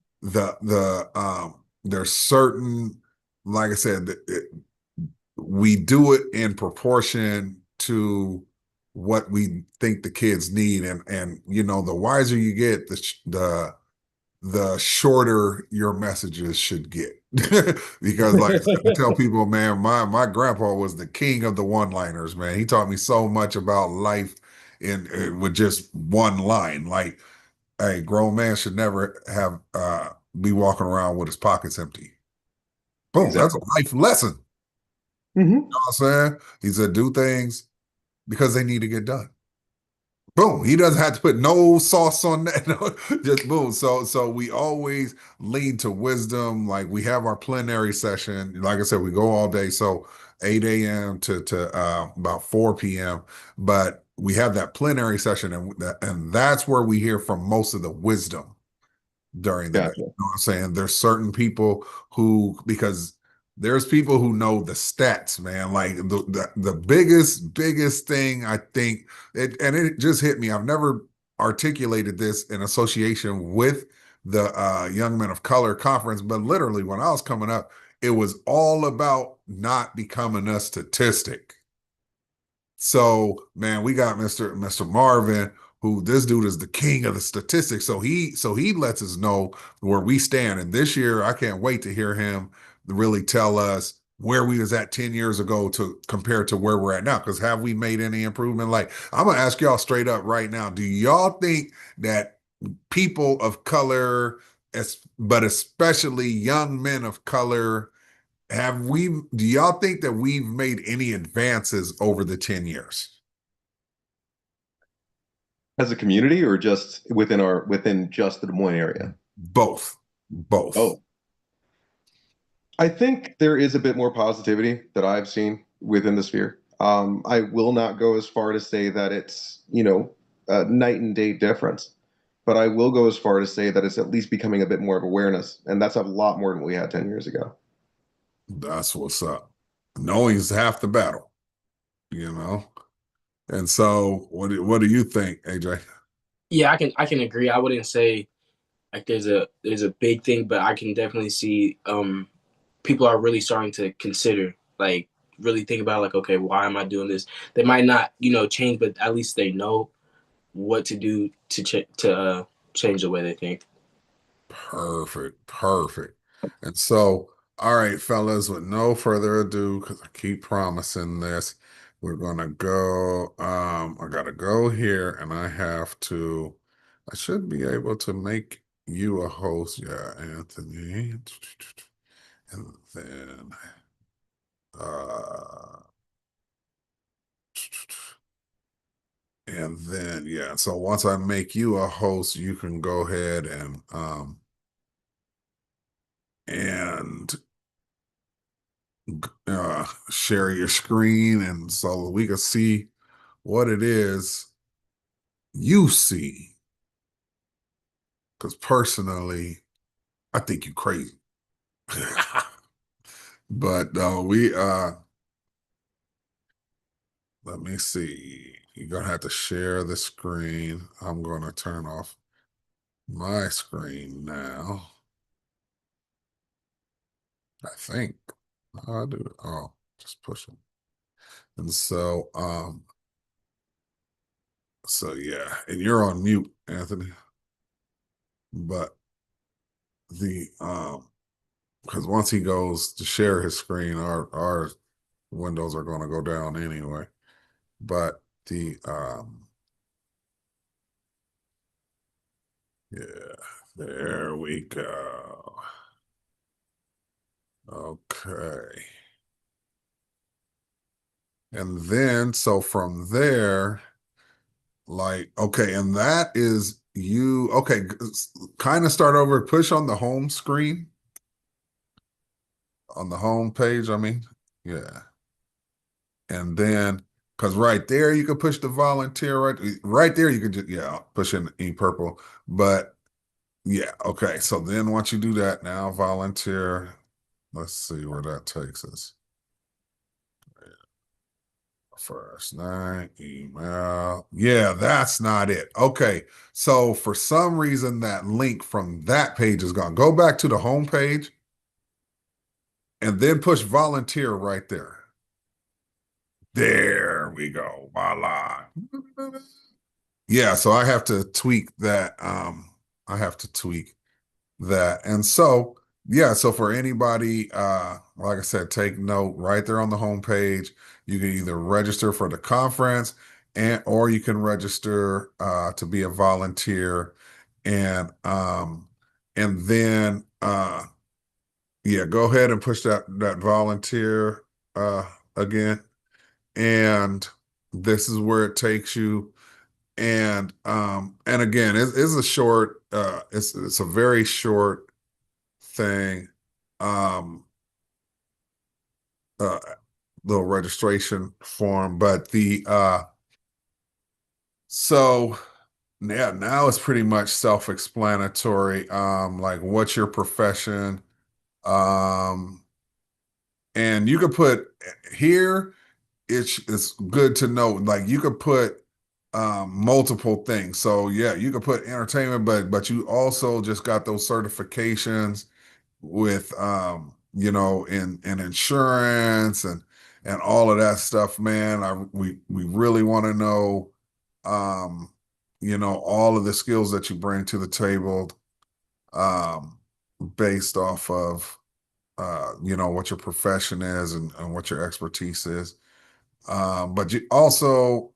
there's certain, like I said, we do it in proportion to what we think the kids need, and the wiser you get, the shorter your messages should get. Because like I tell people, man, my grandpa was the king of the one-liners, man. He taught me so much about life with just one line. Like, hey, grown man should never have be walking around with his pockets empty. Boom, that's a Exactly. life lesson. Hmm. You know what I'm saying? He said, do things because they need to get done. Boom. He doesn't have to put no sauce on that. No, just boom. So we always lean to wisdom. Like, we have our plenary session. Like I said, we go all day. So 8 a.m. to about 4 p.m. But we have that plenary session, and that's where we hear from most of the wisdom during the day. You Gotcha. know what I'm saying? There's certain people because there's people who know the stats, man. Like the biggest thing, I think, and it just hit me. I've never articulated this in association with the Young Men of Color conference, but literally when I was coming up, it was all about not becoming a statistic. So, man, we got Mr. Marvin, who, this dude is the king of the statistics. So he lets us know where we stand. And this year, I can't wait to hear him really tell us where we was at 10 years ago to compare to where we're at now. Because have we made any improvement? Like, I'm gonna ask y'all straight up right now. Do y'all think that people of color, but especially young men of color, do y'all think that we've made any advances over the 10 years? As a community or just within just the Des Moines area? Both. Both. Oh, I think there is a bit more positivity that I've seen within the sphere. I will not go as far to say that it's, a night and day difference, but I will go as far to say that it's at least becoming a bit more of awareness, and that's a lot more than we had 10 years ago. That's what's up. Knowing is half the battle, you know? And so what do you think, AJ? Yeah, I can agree. I wouldn't say like there's a big thing, but I can definitely see people are really starting to consider, like really think about like, okay, why am I doing this? They might not change, but at least they know what to do to change the way they think. Perfect. Perfect. And so, all right, fellas, with no further ado, because I keep promising this, we're gonna go. I gotta to go here and I should be able to make you a host. Yeah, Anthony. And then, uh, yeah. So once I make you a host, you can go ahead and share your screen, and so we can see what it is you see. Because personally, I think you crazy. But let me see. You're gonna have to share the screen. I'm gonna turn off my screen now. I think I'll do it. Oh, just push it. And so yeah, and you're on mute, Anthony. But because once he goes to share his screen, our windows are going to go down anyway. But yeah, there we go. Okay. And then, so from there, like, okay, and that is you, okay, kind of start over, push on the home screen, on the home page, I mean, yeah. And then, because right there, you can push the volunteer, right there, you can just, yeah, push in purple. But yeah, okay, so then once you do that, now volunteer, let's see where that takes us. First name, email. Yeah, that's not it. Okay. So for some reason, that link from that page is gone. Go back to the home page and then push volunteer right there. There we go. Voila. Yeah, so I have to tweak that. I have to tweak that. And so, yeah, so for anybody, like I said, take note right there on the homepage. You can either register for the conference or you can register to be a volunteer. And then yeah, go ahead and push that volunteer again. And this is where it takes you. And again, it's a short, it's a very short thing, um uh little registration form, but so yeah, now it's pretty much self-explanatory, like what's your profession, um and you could put here, it's good to know, like you could put multiple things. So yeah, you could put entertainment, but you also just got those certifications with in insurance and all of that stuff, man. We really want to know all of the skills that you bring to the table, um based off of what your profession is and what your expertise is. But you also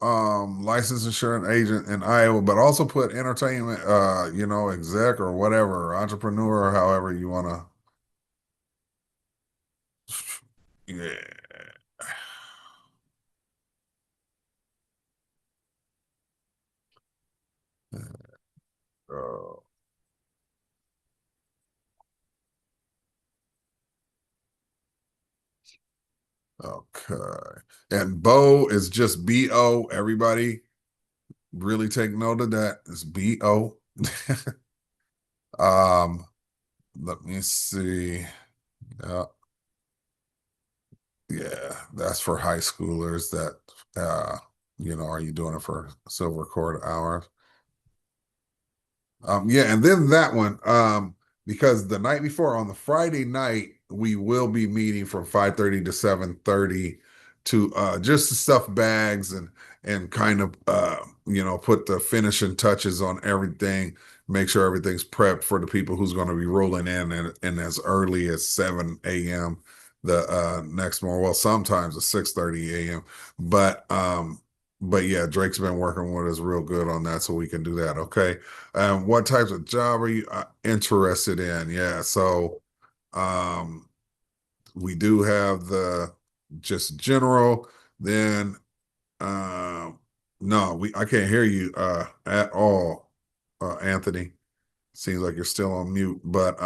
licensed insurance agent in Iowa, but also put entertainment exec or whatever, entrepreneur, however you want to. Yeah. Oh, okay. And Bo is just B-O. Everybody really take note of that. It's B-O. um, Let me see. Yeah, yeah, that's for high schoolers that are you doing it for silver cord hours? Yeah, and then that one, because the night before on the Friday night, we will be meeting from 5:30 to 7:30 to just to stuff bags and kind of put the finishing touches on everything, make sure everything's prepped for the people who's going to be rolling in and as early as 7 a.m. the next morning. Well, sometimes at 6:30 a.m. But but yeah, Drake's been working with us real good on that, so we can do that. Okay. What types of job are you interested in? Yeah. So, um, we do have the just general. Then, no, I can't hear you at all, Anthony. Seems like you're still on mute, but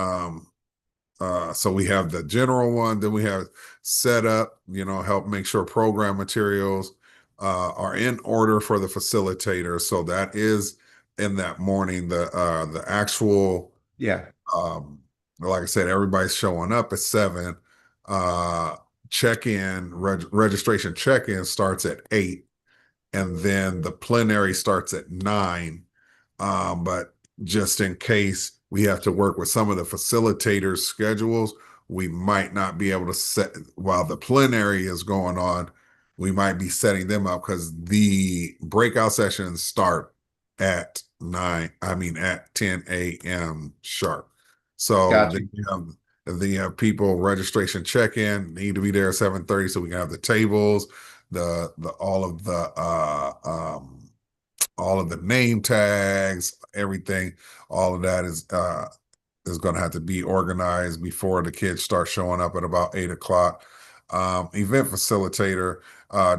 so we have the general one, then we have setup, help make sure program materials are in order for the facilitator. So that is in that morning, the actual Yeah. like I said, everybody's showing up at 7. Uh check-in, registration check-in starts at 8, and then the plenary starts at 9. But just in case we have to work with some of the facilitators' schedules, we might not be able to set while the plenary is going on. We might be setting them up because the breakout sessions start at 9. I mean, at 10 a.m. sharp. So Gotcha. then you have people registration check-in need to be there at 7:30 so we can have the tables, the all of the name tags, everything, all of that is going to have to be organized before the kids start showing up at about 8 o'clock. Event facilitator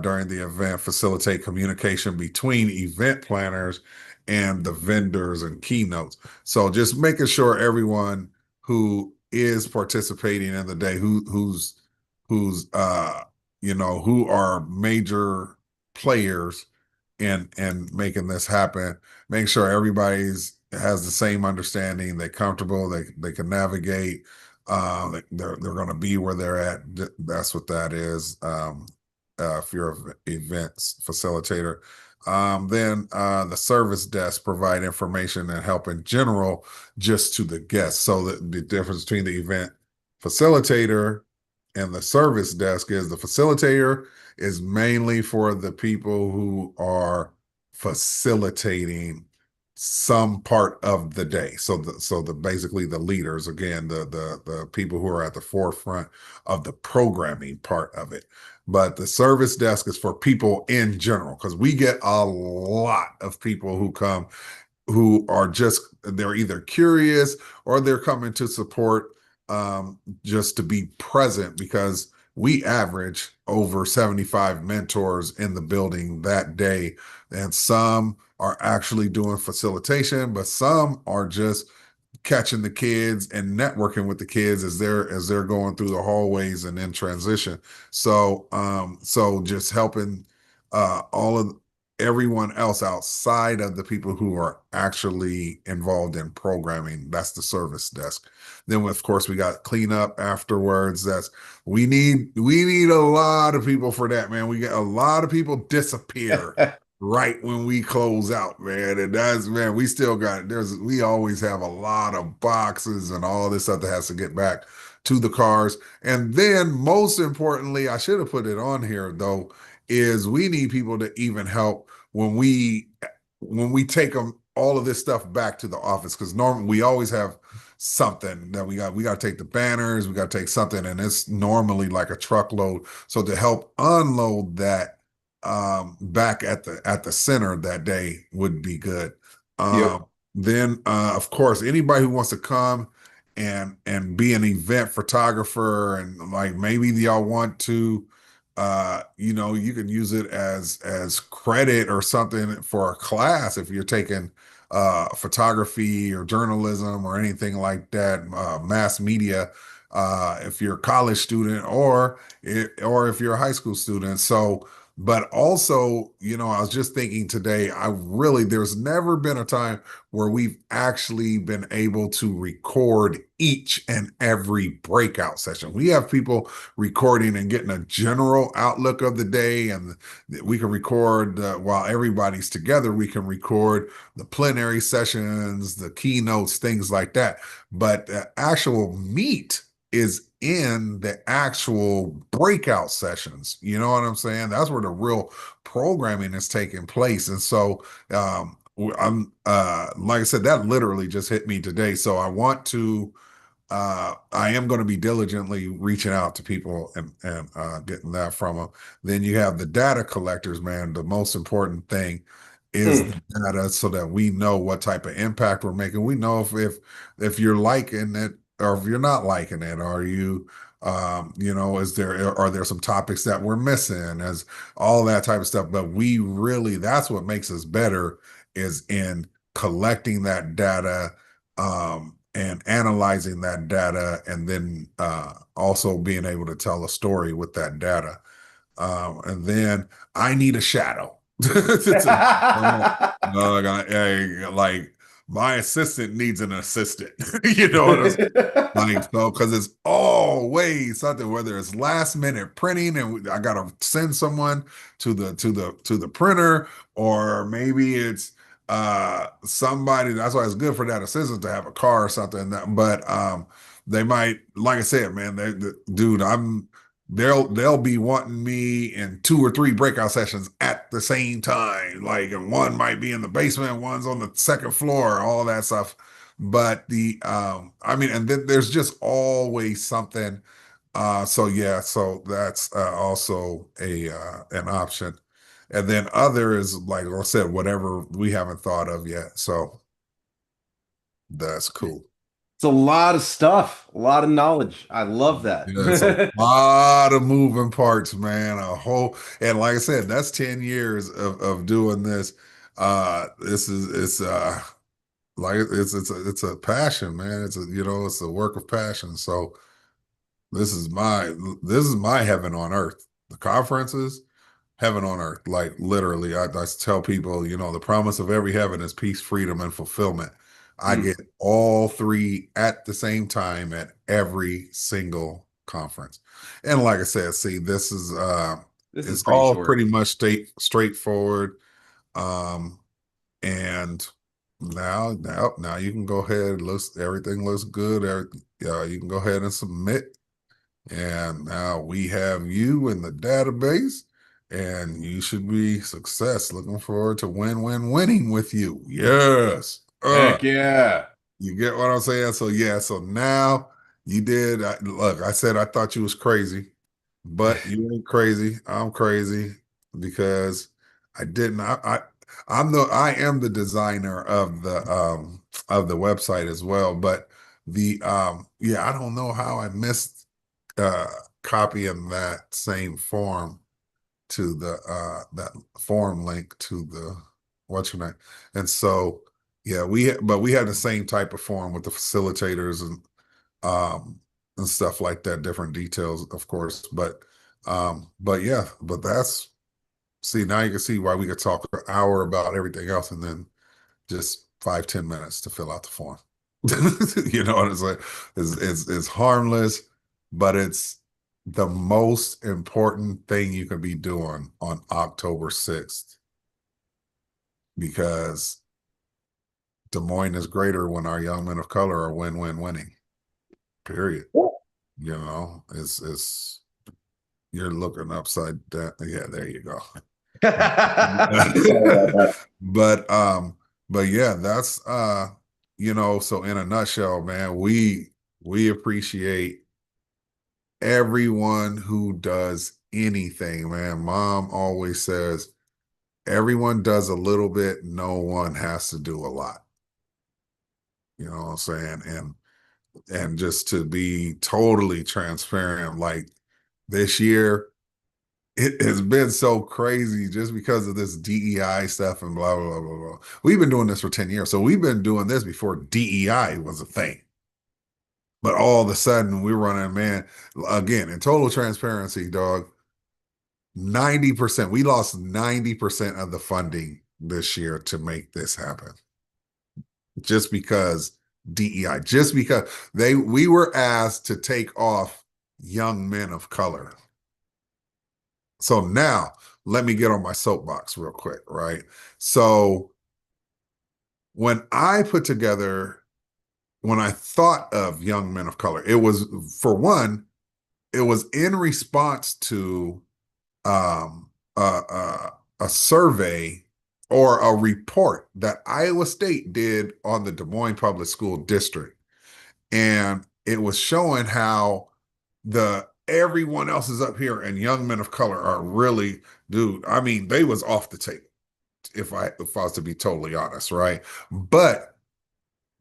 during the event facilitate communication between event planners and the vendors and keynotes. So just making sure everyone who is participating in the day, who's who are major players and making this happen, make sure everybody's has the same understanding, they're comfortable, they can navigate, they're going to be where they're at. That's what that is. If you're an events facilitator, then the service desk provide information and help in general just to the guests. So the difference between the event facilitator and the service desk is the facilitator is mainly for the people who are facilitating some part of the day. So the basically the leaders, again, the people who are at the forefront of the programming part of it. But the service desk is for people in general, because we get a lot of people who come who are they're either curious or they're coming to support, just to be present, because we average over 75 mentors in the building that day. And some are actually doing facilitation, but some are just catching the kids and networking with the kids as they're going through the hallways and in transition. So just helping all of everyone else outside of the people who are actually involved in programming. That's the service desk. Then of course we got cleanup afterwards. We need a lot of people for that, man. We get a lot of people disappear right when we close out, man. And that's, man, we still got we always have a lot of boxes and all this stuff that has to get back to the cars. And then most importantly, I should have put it on here though, is we need people to even help when we take them all of this stuff back to the office, because normally we always have something that we got to take the banners, we got to take something, and it's normally like a truckload. So to help unload that back at the center that day would be good. Yep. Then of course anybody who wants to come and be an event photographer, and like maybe y'all want to you can use it as credit or something for a class if you're taking photography or journalism or anything like that, mass media, if you're a college student, or if you're a high school student. So, but also, I was just thinking today, there's never been a time where we've actually been able to record each and every breakout session. We have people recording and getting a general outlook of the day, and we can record while everybody's together. We can record the plenary sessions, the keynotes, things like that. But the actual meat is in the actual breakout sessions. You know what I'm saying? That's where the real programming is taking place. And so I'm like I said, that literally just hit me today. So I want to I am going to be diligently reaching out to people and getting that from them. Then you have the data collectors, man. The most important thing is Mm. the data, so that we know what type of impact we're making. We know if you're liking it or if you're not liking it. Are you are there some topics that we're missing, as all that type of stuff. But we really, that's what makes us better, is in collecting that data, and analyzing that data, and then also being able to tell a story with that data. And then I need a shadow. It's a, no, like my assistant needs an assistant. You know what I'm saying? Like, so, because it's always something, whether it's last minute printing and I gotta send someone to the printer, or maybe it's somebody. That's why it's good for that assistant to have a car or something. But they might, like I said, man, dude, they'll be wanting me in 2 or 3 breakout sessions at the same time. Like, and one might be in the basement, one's on the second floor, all that stuff. But I mean, and then there's just always something. So yeah, so that's also a an option. And then other is, like I said, whatever we haven't thought of yet. So that's cool. It's a lot of stuff, a lot of knowledge. I love that. Yeah, it's a lot of moving parts, man. And like I said, that's 10 years of doing this. This is it's like it's a passion, man. It's a work of passion. So this is my heaven on earth. The conferences, heaven on earth. Like, literally, I tell people, the promise of every heaven is peace, freedom, and fulfillment. I Mm, get all three at the same time at every single conference. And like I said, see, this is this is it's pretty all short. pretty much straightforward. Um, and now you can go ahead. Everything looks good. You can go ahead and submit. And now we have you in the database, and you should be success. Looking forward to winning with you. Yes. Heck yeah. You get what I'm saying? So yeah, so now you did. Look, I said I thought you was crazy, but you ain't crazy. I'm crazy because I didn't. I am the designer of the website as well. But yeah, I don't know how I missed uh copying that same form to the that form link to the what's your name. And so yeah, we had the same type of form with the facilitators um and stuff like that, different details, of course. But yeah, but that's, see, now you can see why we could talk an hour about everything else, and then just 5-10 minutes to fill out the form. You know what I'm saying? It's harmless, but it's the most important thing you can be doing on October 6th, because Des Moines is greater when our young men of color are winning. Period. It's you're looking upside down. Yeah, there you go. But but yeah, that's so in a nutshell, man, we appreciate everyone who does anything, man. Mom always says everyone does a little bit, no one has to do a lot. You know what I'm saying? And just to be totally transparent, like, this year it has been so crazy just because of this DEI stuff and blah blah blah blah blah. We've been doing this for 10 years. So we've been doing this before DEI was a thing. But all of a sudden we're running, man, again, in total transparency, dog, 90%, we lost 90% of the funding this year to make this happen. Just because DEI, just because we were asked to take off young men of color. So now let me get on my soapbox real quick, right? So when I thought of young men of color, it was, for one, it was in response to um, a survey or a report that Iowa State did on the Des Moines Public School District. And it was showing how the everyone else is up here and young men of color are really, dude, I mean, they was off the table if I was to be totally honest, right? But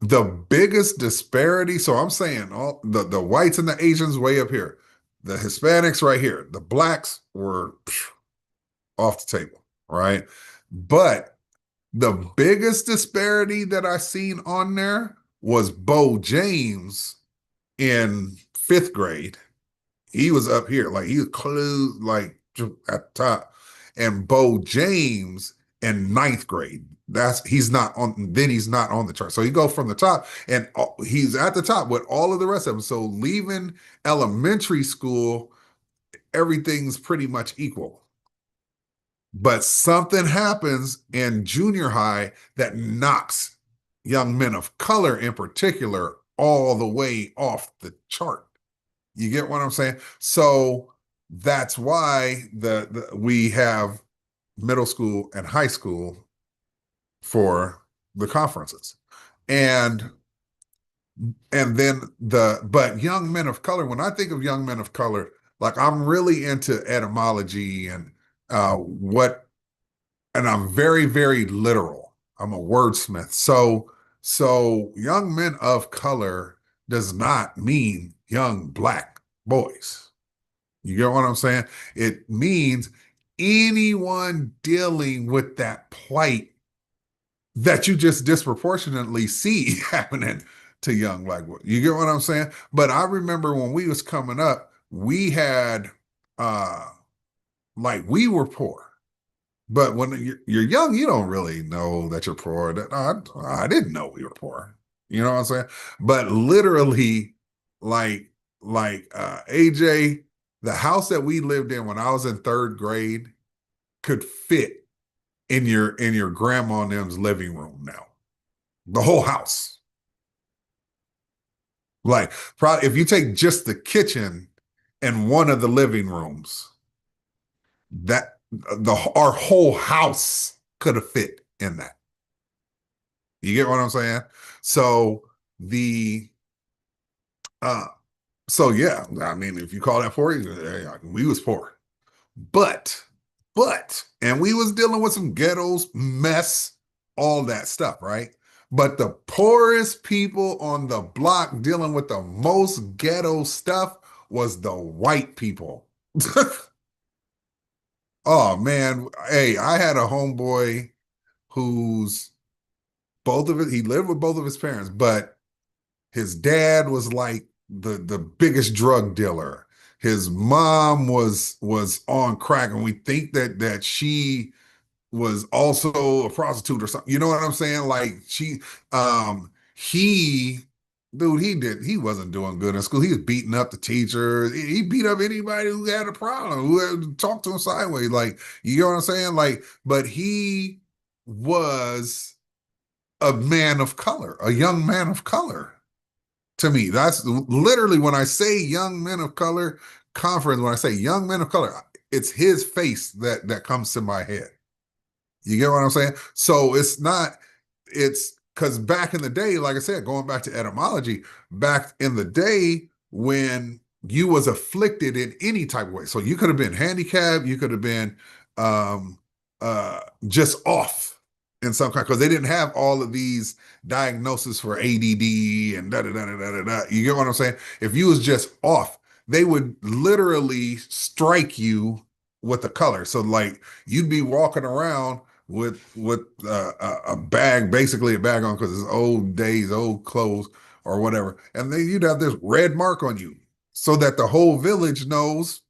the biggest disparity, so I'm saying all the whites and the Asians way up here, the Hispanics right here, the blacks were off the table, right? But the biggest disparity that I seen on there was Bo James in 5th grade. He was up here, like he was close, like at the top, and Bo James in 9th grade. He's not on. Then he's not on the chart. So he go from the top, and he's at the top with all of the rest of them. So leaving elementary school, everything's pretty much equal. But something happens in junior high that knocks young men of color in particular all the way off the chart. You get what I'm saying? So that's why we have middle school and high school for the conferences. And then but young men of color, when I think of young men of color, like I'm really into etymology and what and I'm very, very literal. I'm a wordsmith. So young men of color does not mean young black boys. You get what I'm saying? It means anyone dealing with that plight that you just disproportionately see happening to young black boys. You get what I'm saying? But I remember when we was coming up, we had like we were poor. But when you're young, you don't really know that you're poor. I didn't know we were poor. You know what I'm saying? But literally, like AJ, the house that we lived in when I was in 3rd grade could fit in your grandma and them's living room now. The whole house. Like probably if you take just the kitchen and one of the living rooms, that our whole house could have fit in that. You get what I'm saying? So the uh so yeah, I mean, if you call that poor, we was poor. But and we was dealing with some ghettos, mess, all that stuff, right? But the poorest people on the block dealing with the most ghetto stuff was the white people. Oh man, hey, I had a homeboy who's he lived with both of his parents, but his dad was like the biggest drug dealer. His mom was on crack, and we think that she was also a prostitute or something. You know what I'm saying? Like he he wasn't doing good in school. He was beating up the teachers. He beat up anybody who had a problem, who had talked to him sideways. Like, you know what I'm saying? Like, but he was a man of color, a young man of color. To me, that's literally when I say young men of color conference, when I say young men of color, it's his face that comes to my head. You get what I'm saying? So it's because back in the day, like I said, going back to etymology, back in the day when you was afflicted in any type of way. So you could have been handicapped, you could have been um just off in some kind, because they didn't have all of these diagnoses for ADD and da da da da da da. You get what I'm saying? If you was just off, they would literally strike you with the color. So like you'd be walking around with a bag, basically a bag on because it's old days, old clothes or whatever, and then you'd have this red mark on you, so that the whole village knows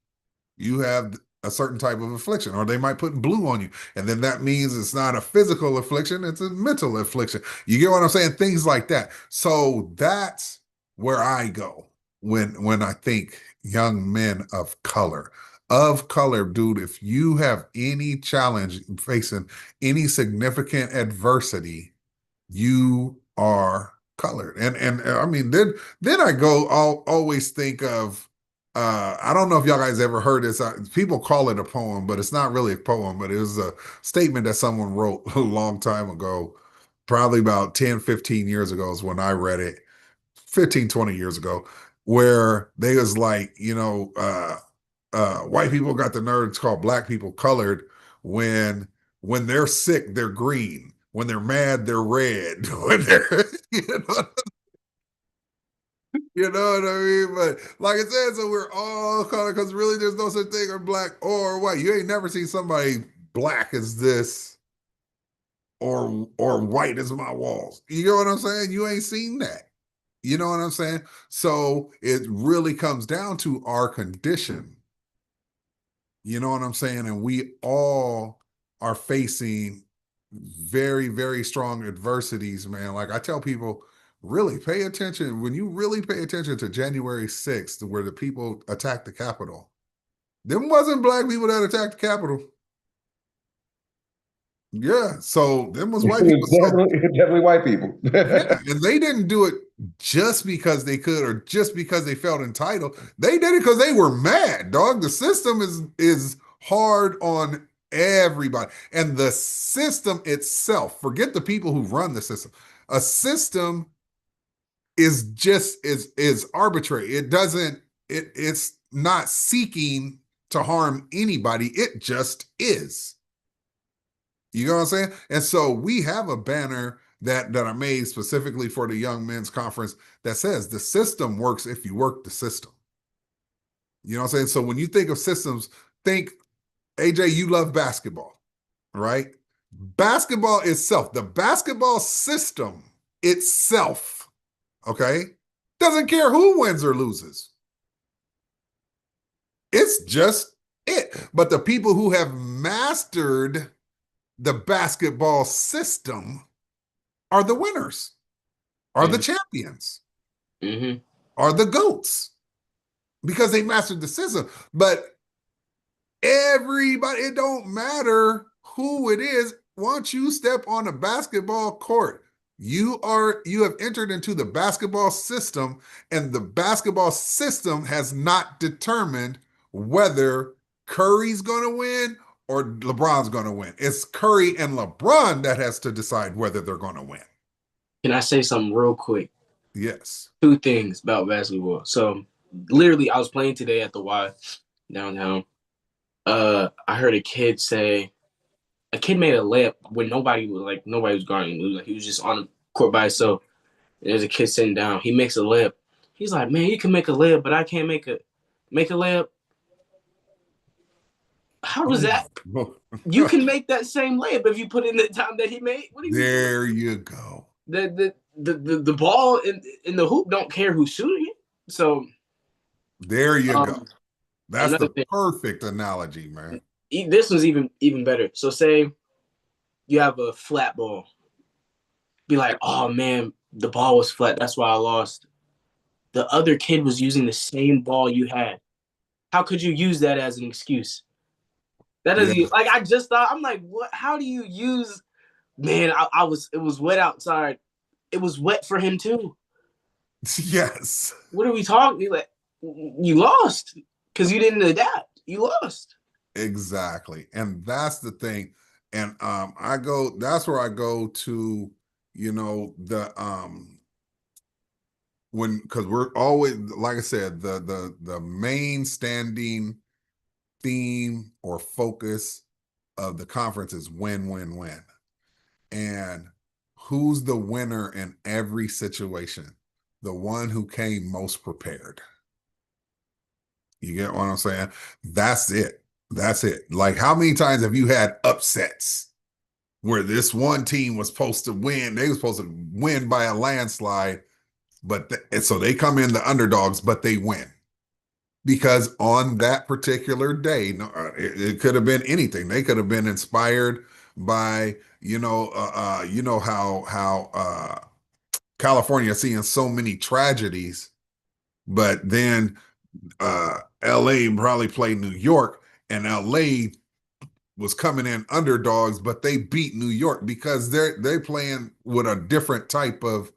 you have a certain type of affliction, or they might put blue on you, and then that means it's not a physical affliction, it's a mental affliction. You get what I'm saying? Things like that. So that's where I go when I think young men of color, dude. If you have any challenge facing any significant adversity, you are colored. And I mean, then I'll always think of I don't know if y'all guys ever heard this. People call it a poem, but it's not really a poem, but it was a statement that someone wrote a long time ago, probably about 10, 15 years ago is when I read it. 15, 20 years ago, where they was like, white people got the nerve to call black people colored when they're sick, they're green. When they're mad, they're red. When they're, you know what I mean? But like I said, so we're all colored because really there's no such thing as black or white. You ain't never seen somebody black as this or white as my walls. You know what I'm saying? You ain't seen that. You know what I'm saying? So it really comes down to our condition. You know what I'm saying? And we all are facing very, very strong adversities, man. Like I tell people, really pay attention. When you really pay attention to January 6th, where the people attacked the Capitol, them wasn't black people that attacked the Capitol. Yeah, so them was white people. Definitely white people. Yeah, and they didn't do it just because they could or just because they felt entitled. They did it because they were mad, dog. The system is hard on everybody. And the system itself, forget the people who run the system. A system is arbitrary. It's not seeking to harm anybody. It just is. You know what I'm saying? And so we have a banner that I made specifically for the Young Men's Conference that says the system works if you work the system. You know what I'm saying? So when you think of systems, think, AJ, you love basketball, right? Basketball itself, the basketball system itself, okay, doesn't care who wins or loses. It's just it. But the people who have mastered the basketball system are the winners, are the champions, are the GOATs, because they mastered the system. But everybody, it don't matter who it is. Once you step on a basketball court, you have entered into the basketball system, and the basketball system has not determined whether Curry's going to win or LeBron's going to win. It's Curry and LeBron that has to decide whether they're going to win. Can I say something real quick? Yes. 2 things about basketball. So literally I was playing today at the Y downtown. I heard a kid made a layup when nobody was guarding him. He was just on the court by himself. And there's a kid sitting down. He makes a layup. He's like, man, you can make a layup, but I can't make a layup. How was that? You can make that same layup if you put in the time that he made. What do you There you go. The ball in the hoop don't care who's shooting it. So there you go. That's the perfect analogy, man. This was even better. So say you have a flat ball. Be like, oh man, the ball was flat. That's why I lost. The other kid was using the same ball you had. How could you use that as an excuse? That doesn't like I just thought. I'm like, what? How do you use? Man, it was wet outside. It was wet for him too. Yes. What are we talking? Like, you lost because you didn't adapt. You lost. Exactly, and that's the thing. And that's where I go to, because we're always, like I said, the main standing theme or focus of the conference is win, win, win. And who's the winner in every situation? The one who came most prepared. You get what I'm saying? That's it. That's it. Like, how many times have you had upsets where this one team was supposed to win? They were supposed to win by a landslide, and so they come in the underdogs, but they win. Because on that particular day, it could have been anything. They could have been inspired by, how California seeing so many tragedies, but then LA probably played New York, and LA was coming in underdogs, but they beat New York because they're playing with a different type of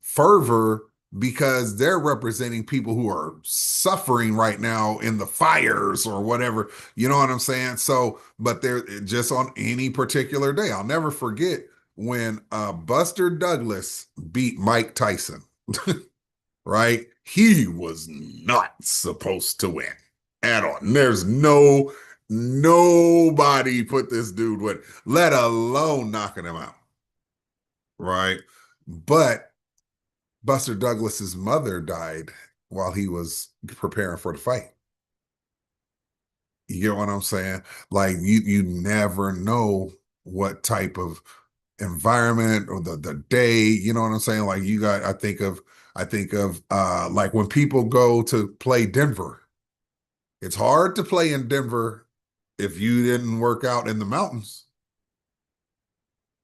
fervor, because they're representing people who are suffering right now in the fires or whatever. You know what I'm saying? So, but they're just on any particular day. I'll never forget when Buster Douglas beat Mike Tyson. right? He was not supposed to win at all. There's nobody put this dude with, let alone knocking him out, right? But Buster Douglas's mother died while he was preparing for the fight. You get what I'm saying? Like you never know what type of environment or the day, you know what I'm saying? Like you got, I think of like when people go to play Denver, it's hard to play in Denver if you didn't work out in the mountains.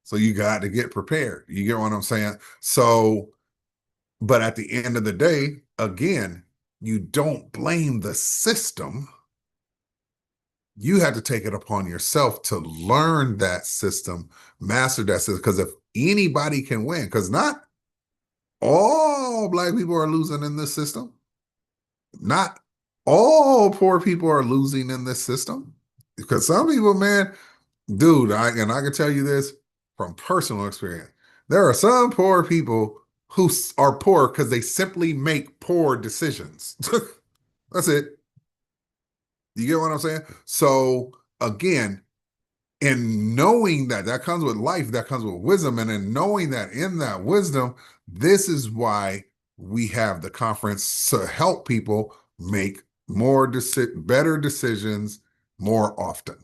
So you got to get prepared. You get what I'm saying? So, but at the end of the day, again, you don't blame the system. You have to take it upon yourself to learn that system, master that system. Because if anybody can win, because not all Black people are losing in this system, not all poor people are losing in this system. Because some people, man, dude, I can tell you this from personal experience. There are some poor people who are poor because they simply make poor decisions. That's it. You get what I'm saying? So again, in knowing that that comes with life, that comes with wisdom, and in knowing that in that wisdom, this is why we have the conference to help people make better decisions more often.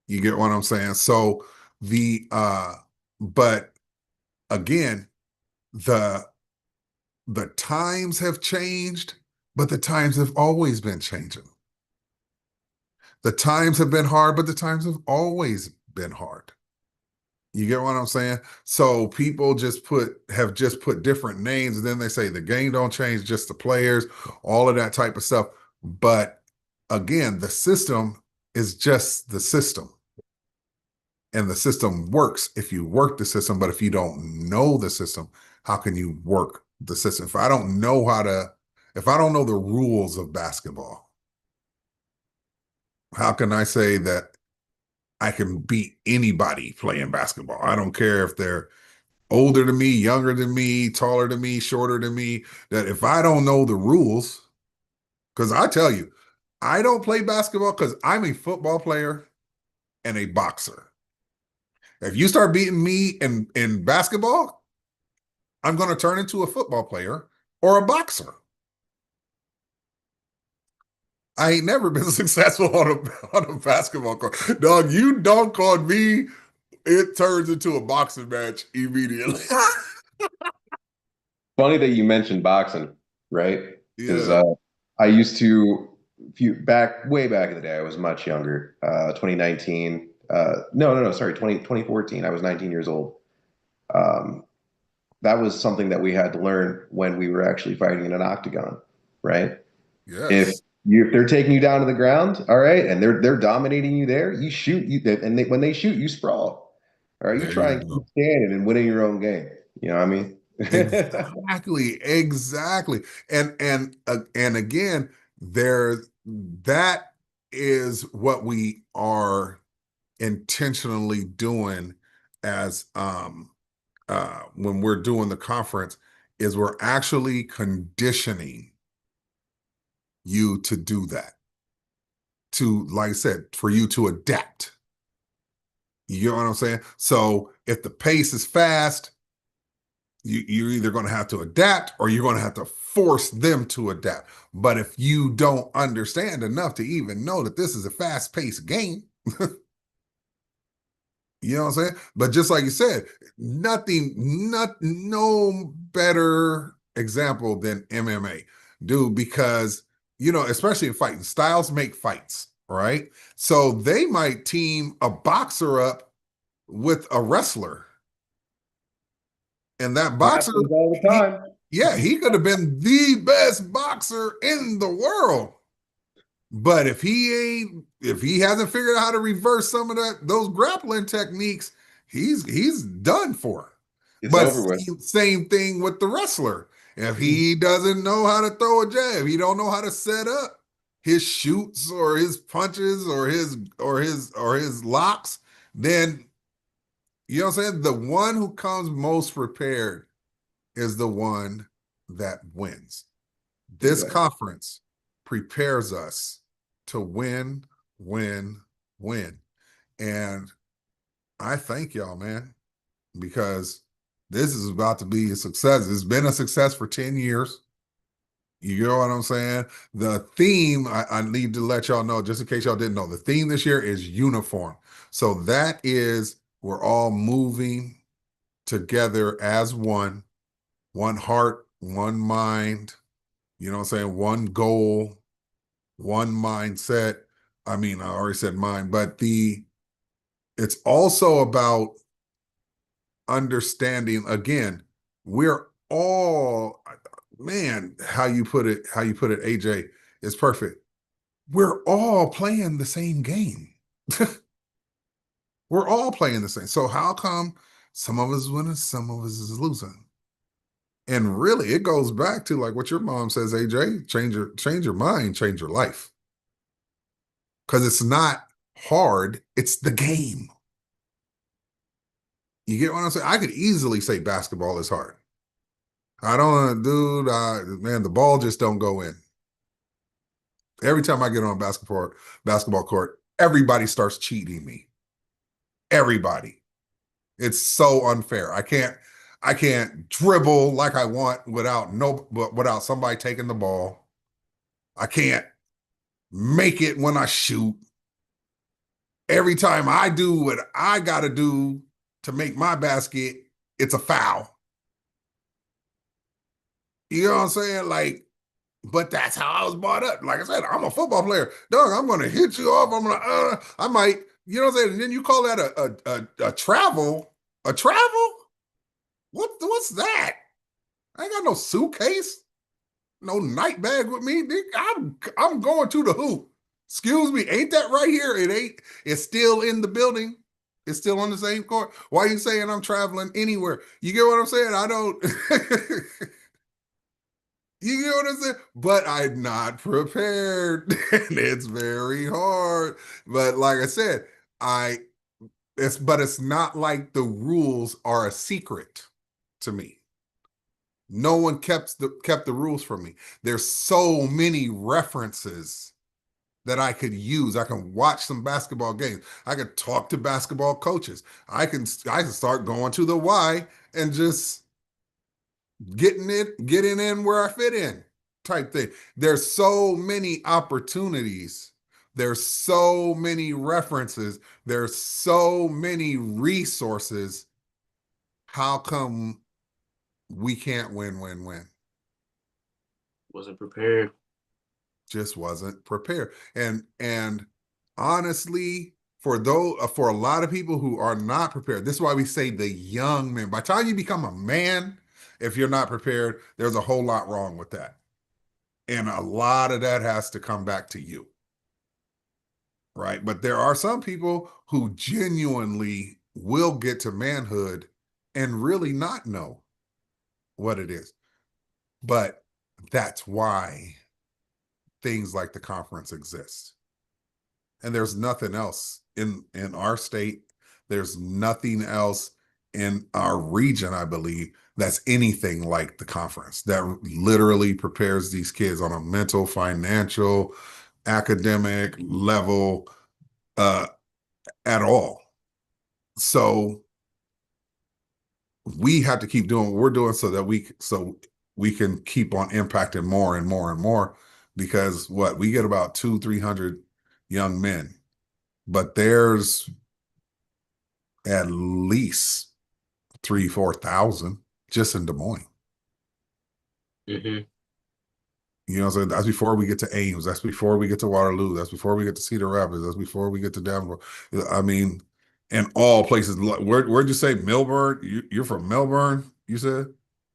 You get what I'm saying? So but again, the times have changed, but the times have always been changing. The times have been hard, but the times have always been hard. You get what I'm saying? So people have just put different names, and then they say the game don't change, just the players, all of that type of stuff. But again, the system is just the system. And the system works if you work the system, but if you don't know the system, how can you work the system? If I don't know the rules of basketball, how can I say that I can beat anybody playing basketball? I don't care if they're older than me, younger than me, taller than me, shorter than me, that if I don't know the rules, because I tell you, I don't play basketball because I'm a football player and a boxer. If you start beating me in basketball, I'm going to turn into a football player or a boxer. I ain't never been successful on a basketball court. Dog, you dunk on me, it turns into a boxing match immediately. Funny that you mentioned boxing, right? Because Yeah. I used to, way back in the day, I was much younger. 2019. No, sorry, 2014. I was 19 years old. Um, that was something that we had to learn when we were actually fighting in an octagon, right? If Yes. if they're taking you down to the ground, all right, and they're dominating you there, you shoot when they shoot, you sprawl. All right, you There try you and keep go. standing and winning your own game. You know what I mean? Exactly. And again, there that is what we are intentionally doing as when we're doing the conference, is we're actually conditioning you to do that. To, like I said, for you to adapt. You know what I'm saying? So if the pace is fast, you're either going to have to adapt or you're going to have to force them to adapt. But if you don't understand enough to even know that this is a fast-paced game, you know what I'm saying? But just like you said, no better example than MMA, dude, because, especially in fighting, styles make fights, right? So they might team a boxer up with a wrestler. And that It boxer, happens all the he, time. yeah, he could have been the best boxer in the world. But if he hasn't figured out how to reverse some of those grappling techniques, he's done for. It's But over with. same thing with the wrestler. If he doesn't know how to throw a jab, he don't know how to set up his shoots or his punches or his locks, then you know what I'm saying? The one who comes most prepared is the one that wins. This Exactly. conference prepares us to win, win, win. And I thank y'all, man, because this is about to be a success. It's been a success for 10 years. You know what I'm saying? The theme, I need to let y'all know, just in case y'all didn't know, the theme this year is uniform. So that is, we're all moving together as one heart, one mind, you know what I'm saying? One goal, one mindset. I mean, I already said mind, but it's also about understanding, again, we're all, man, how you put it, AJ, is perfect. We're all playing the same game. We're all playing the same. So how come some of us is winning, some of us is losing? And really, it goes back to like what your mom says, AJ, change your mind, change your life. Because it's not hard, it's the game. You get what I'm saying? I could easily say basketball is hard. I don't, dude, man, the ball just don't go in. Every time I get on a basketball court, everybody starts cheating me. Everybody. It's so unfair. I can't dribble like I want without somebody taking the ball. I can't make it when I shoot. Every time I do what I got to do to make my basket, it's a foul. You know what I'm saying? Like, but that's how I was brought up. Like I said, I'm a football player. Dog, I'm going to hit you off. I might, you know what I'm saying? And then you call that a travel? A travel? What's that? I ain't got no suitcase, no night bag with me. I'm going to the hoop. Excuse me, ain't that right here? It ain't. It's still in the building. It's still on the same court. Why are you saying I'm traveling anywhere? You get what I'm saying? I don't. You get what I'm saying? But I'm not prepared. And it's very hard. But like I said, it's not like the rules are a secret to me. No one kept the rules from me. There's so many references that I could use. I can watch some basketball games. I could talk to basketball coaches. I can start going to the Y and just getting in where I fit in type thing. There's so many opportunities. There's so many references. There's so many resources. How come we can't win? Wasn't prepared. Just wasn't prepared. And honestly, for a lot of people who are not prepared, this is why we say the young men. By the time you become a man, if you're not prepared, there's a whole lot wrong with that. And a lot of that has to come back to you. Right? But there are some people who genuinely will get to manhood and really not know what it is. But that's why things like the conference exist. And there's nothing else in our state. There's nothing else in our region, I believe, that's anything like the conference that literally prepares these kids on a mental, financial, academic level at all. So we have to keep doing what we're doing so we can keep on impacting more and more and more, because we get about 200-300 young men, but there's at least 3,000-4,000 just in Des Moines. Mm-hmm. You know, so that's before we get to Ames. That's before we get to Waterloo. That's before we get to Cedar Rapids. That's before we get to Davenport. I mean, in all places. Where'd you say Melbourne? You're from Melbourne, you said?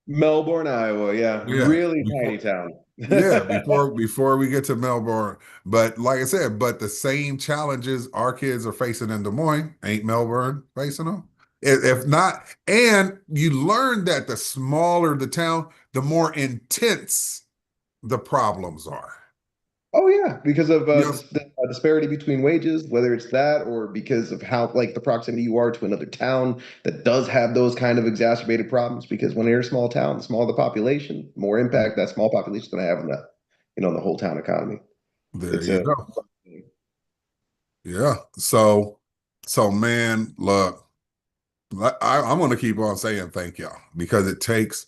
Melbourne, Iowa. Yeah, Yeah. really tiny town. Yeah, before we get to Melbourne. But like I said, but the same challenges our kids are facing in Des Moines, ain't Melbourne facing them? If not, and you learn that the smaller the town, the more intense the problems are. Oh yeah, because of Yes. the disparity between wages, whether it's that or because of how like the proximity you are to another town that does have those kind of exacerbated problems. Because when you're a small town, the smaller the population, more impact that small population is going to have on the, the whole town economy. There It's you a go. Yeah. So man, look, I'm going to keep on saying thank y'all because it takes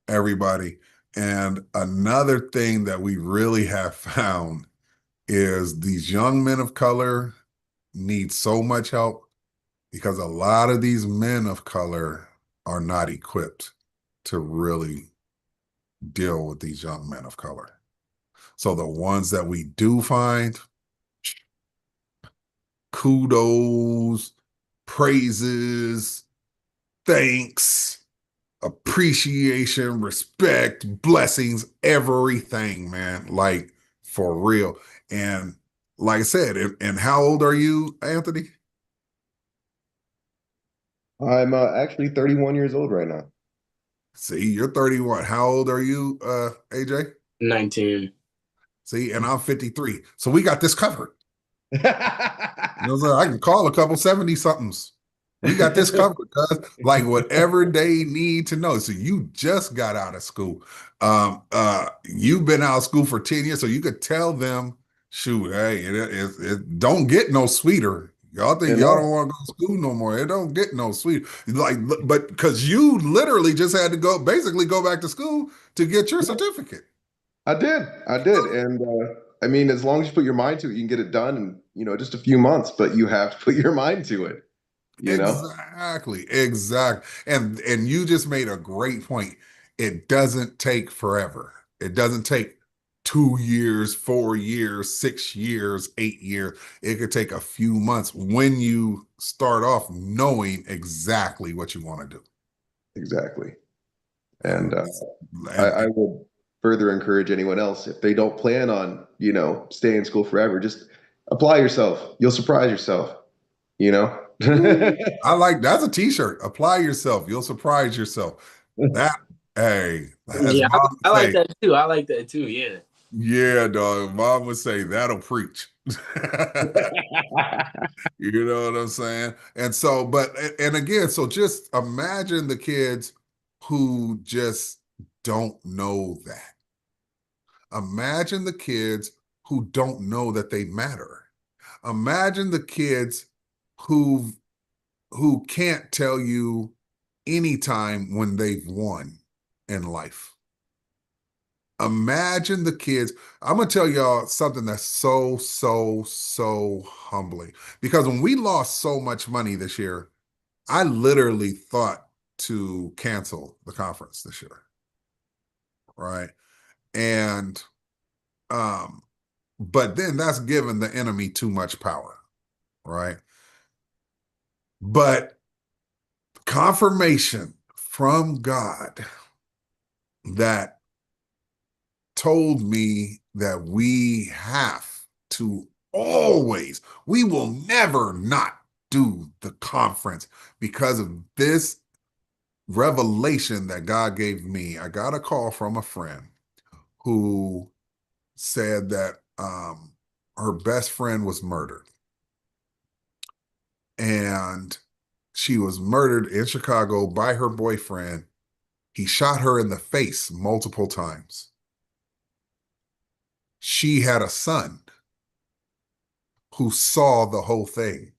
everybody. And another thing that we really have found is these young men of color need so much help because a lot of these men of color are not equipped to really deal with these young men of color. So the ones that we do find, kudos, praises, thanks, appreciation, respect, blessings, everything, man. Like for real. And like I said, and how old are you, Anthony? I'm actually 31 years old right now. See, you're 31. How old are you, AJ? 19. See, and I'm 53. So we got this covered. You know what I'm saying? I can call a couple 70 somethings. We got this covered because like whatever they need to know. So you just got out of school. You've been out of school for 10 years, so you could tell them, shoot, hey, it don't get no sweeter. Y'all think y'all don't want to go to school no more. It don't get no sweeter. Like, but because you literally just had to basically go back to school to get your certificate. I did. And I mean, as long as you put your mind to it, you can get it done in, just a few months, but you have to put your mind to it, you know? Exactly. And you just made a great point. It doesn't take forever. It doesn't take 2 years, 4 years, 6 years, 8 years. It could take a few months when you start off knowing exactly what you want to do. Exactly. And, And and I would further encourage anyone else, if they don't plan on, staying in school forever, just apply yourself. You'll surprise yourself, you know? I like that's a t-shirt. Apply yourself. You'll surprise yourself. That, hey, as Yeah, mom I would like say, that too. I like that too. Yeah. yeah, dog. Mom would say that'll preach. You know what I'm saying? And so, and again, so just imagine the kids who just don't know that. Imagine the kids who don't know that they matter. Imagine the kids who who can't tell you any time when they've won in life. Imagine the kids. I'm gonna tell y'all something that's so humbling. Because when we lost so much money this year, I literally thought to cancel the conference this year. Right. And but then that's giving the enemy too much power, right? But confirmation from God that told me that we have to always, we will never not do the conference because of this revelation that God gave me. I got a call from a friend who said that her best friend was murdered. And she was murdered in Chicago by her boyfriend. He shot her in the face multiple times. She had a son who saw the whole thing.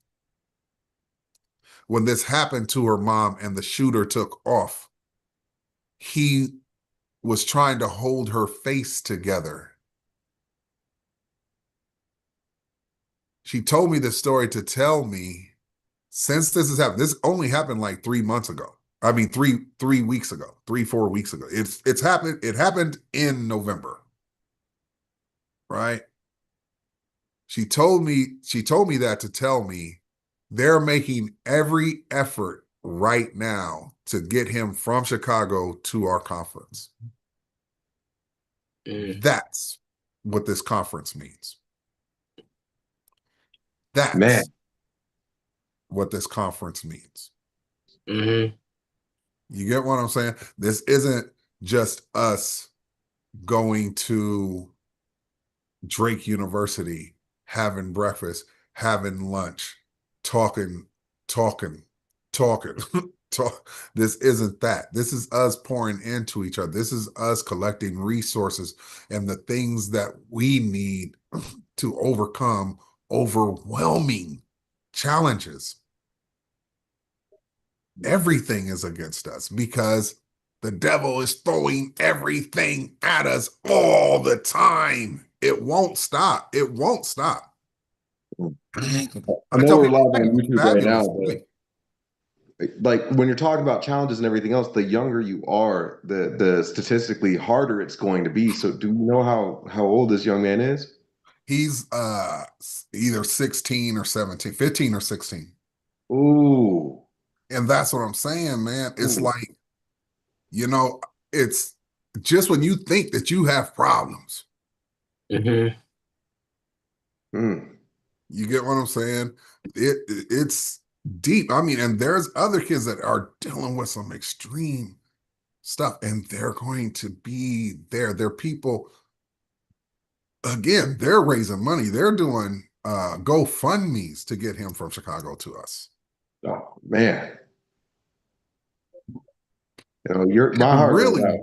When this happened to her mom and the shooter took off, he was trying to hold her face together. She told me this story to tell me, since this has happened, this only happened like 3 months ago. I mean, 3 weeks ago, 4 weeks ago. It's happened. It happened in November, right? She told me that to tell me they're making every effort right now to get him from Chicago to our conference. That's what this conference means. That's Man. what this conference means. Mm-hmm. You get what I'm saying? This isn't just us going to Drake University having breakfast, having lunch, talking, talking, talking, talk. This isn't that. This is us pouring into each other. This is us collecting resources and the things that we need to overcome overwhelming challenges. Everything is against us because the devil is throwing everything at us all the time. It won't stop. It won't stop. I I know tell we're people, live I have on a YouTube right now, fabulous but day. like when you're talking about challenges and everything else, the younger you are, the statistically harder it's going to be. So do you know how old this young man is? He's either 16 or 17, 15 or 16. Ooh. And that's what I'm saying, man. It's Ooh. like, you know, it's just when you think that you have problems, Mm-hmm. Mm. you get what I'm saying? It's deep. I mean, and there's other kids that are dealing with some extreme stuff, and they're going to be there. They're people, again, they're raising money. They're doing GoFundMe's to get him from Chicago to us. Oh man. You know, my And heart goes really, out.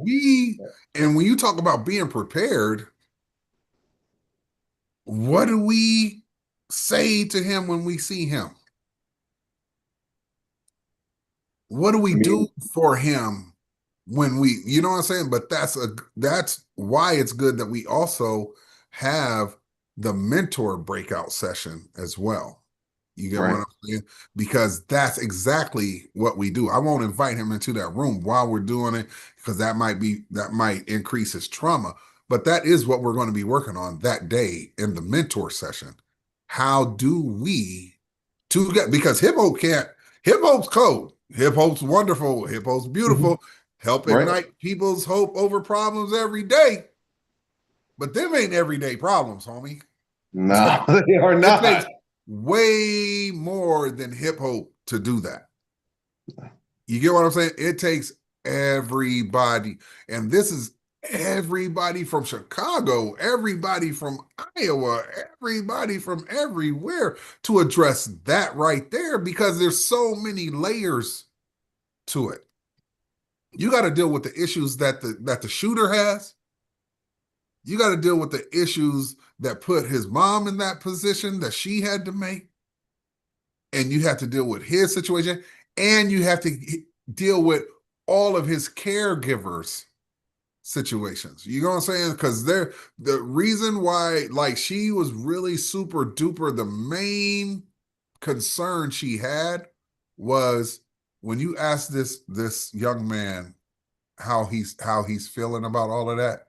and when you talk about being prepared, what do we say to him when we see him? What do we I do mean, for him when you know what I'm saying? But that's why it's good that we also have the mentor breakout session as well. You get what right. I'm saying? Because that's exactly what we do. I won't invite him into that room while we're doing it because that might increase his trauma. But that is what we're going to be working on that day in the mentor session. How do we to get, because hip hope's code. Hip hope's wonderful. Hip hope's Mhm. beautiful. Help Right? ignite people's hope over problems every day. But them ain't everyday problems, homie. No, they are It not. takes way more than hip hope to do that. You get what I'm saying? It takes everybody. And this is everybody from Chicago, everybody from Iowa, everybody from everywhere to address that right there because there's so many layers to it. You got to deal with the issues that the shooter has. You got to deal with the issues that put his mom in that position that she had to make. And you have to deal with his situation. And you have to deal with all of his caregivers situations. You know what I'm saying? Because the reason why, like, she was really super duper, the main concern she had was when you ask this young man how he's feeling about all of that,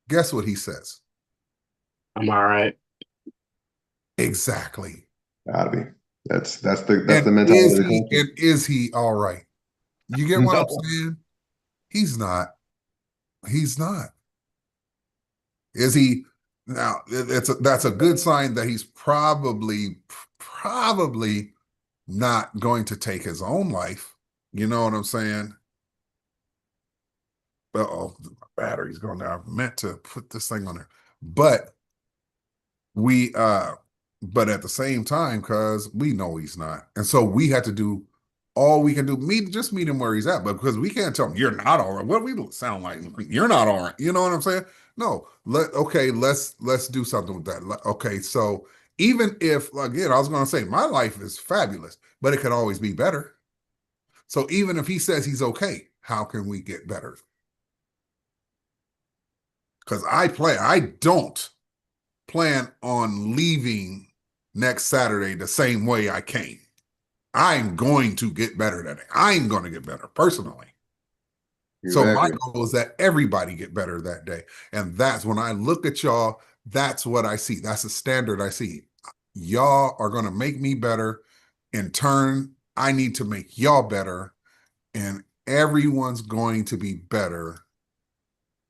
guess what he says? I'm all right. Exactly. Gotta be. That's the And mentality of the country. is he all right? You get what I'm No. saying? He's not. He's not. Is he now? That's a good sign that he's probably not going to take his own life. You know what I'm saying? Oh, the battery's going down. I meant to put this thing on there, but we but at the same time, because we know he's not, and so we had to do all we can do. Meet him where he's at, but because we can't tell him you're not all right. What do we sound like? You're not all right. You know what I'm saying? No. Let's do something with that. Okay, so even if, again, I was going to say my life is fabulous, but it could always be better. So even if he says he's okay, how can we get better? Because I don't plan on leaving next Saturday the same way I came. I'm going to get better that day. I'm going to get better personally. So my Exactly. goal is that everybody get better that day. And that's when I look at y'all, that's what I see. That's the standard I see. Y'all are going to make me better. In turn, I need to make y'all better. And everyone's going to be better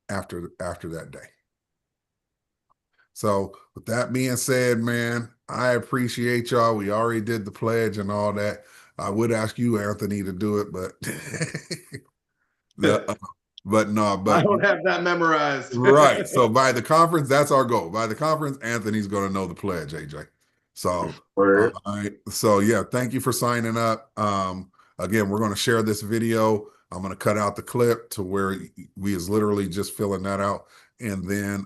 after that day. So with that being said, man, I appreciate y'all. We already did the pledge and all that. I would ask you, Anthony, to do it, but the But no, I but don't have that memorized. right. So by the conference, that's our goal. By the conference, Anthony's going to know the pledge, AJ. So, Word. all right. So yeah, thank you for signing up. Again, we're going to share this video. I'm going to cut out the clip to where we is literally just filling that out, and then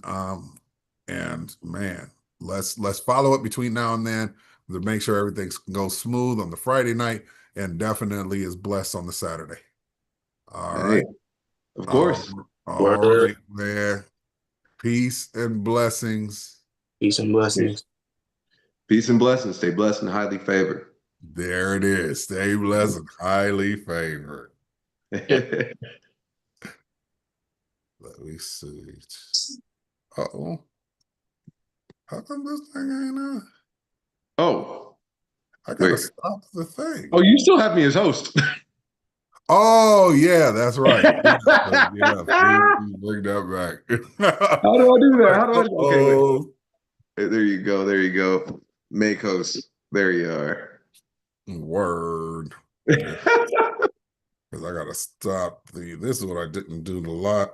and man, let's follow up between now and then to make sure everything goes smooth on the Friday night, and definitely is blessed on the Saturday. All Hey, right. of course. All Word. right, man. Peace and blessings. Peace and blessings. Peace and blessings. Stay blessed and highly favored. There it is. Stay blessed and highly favored. Let me see. Uh-oh. How come this thing ain't on? Oh, I gotta wait. stop the thing. Oh, you still have me as host. Oh, yeah, that's right. Yeah, please bring that back. How do I do that? How do I? Okay, wait. Oh, There you go. There you go. Make host. There you are. word. Because I gotta stop this is what I didn't do the last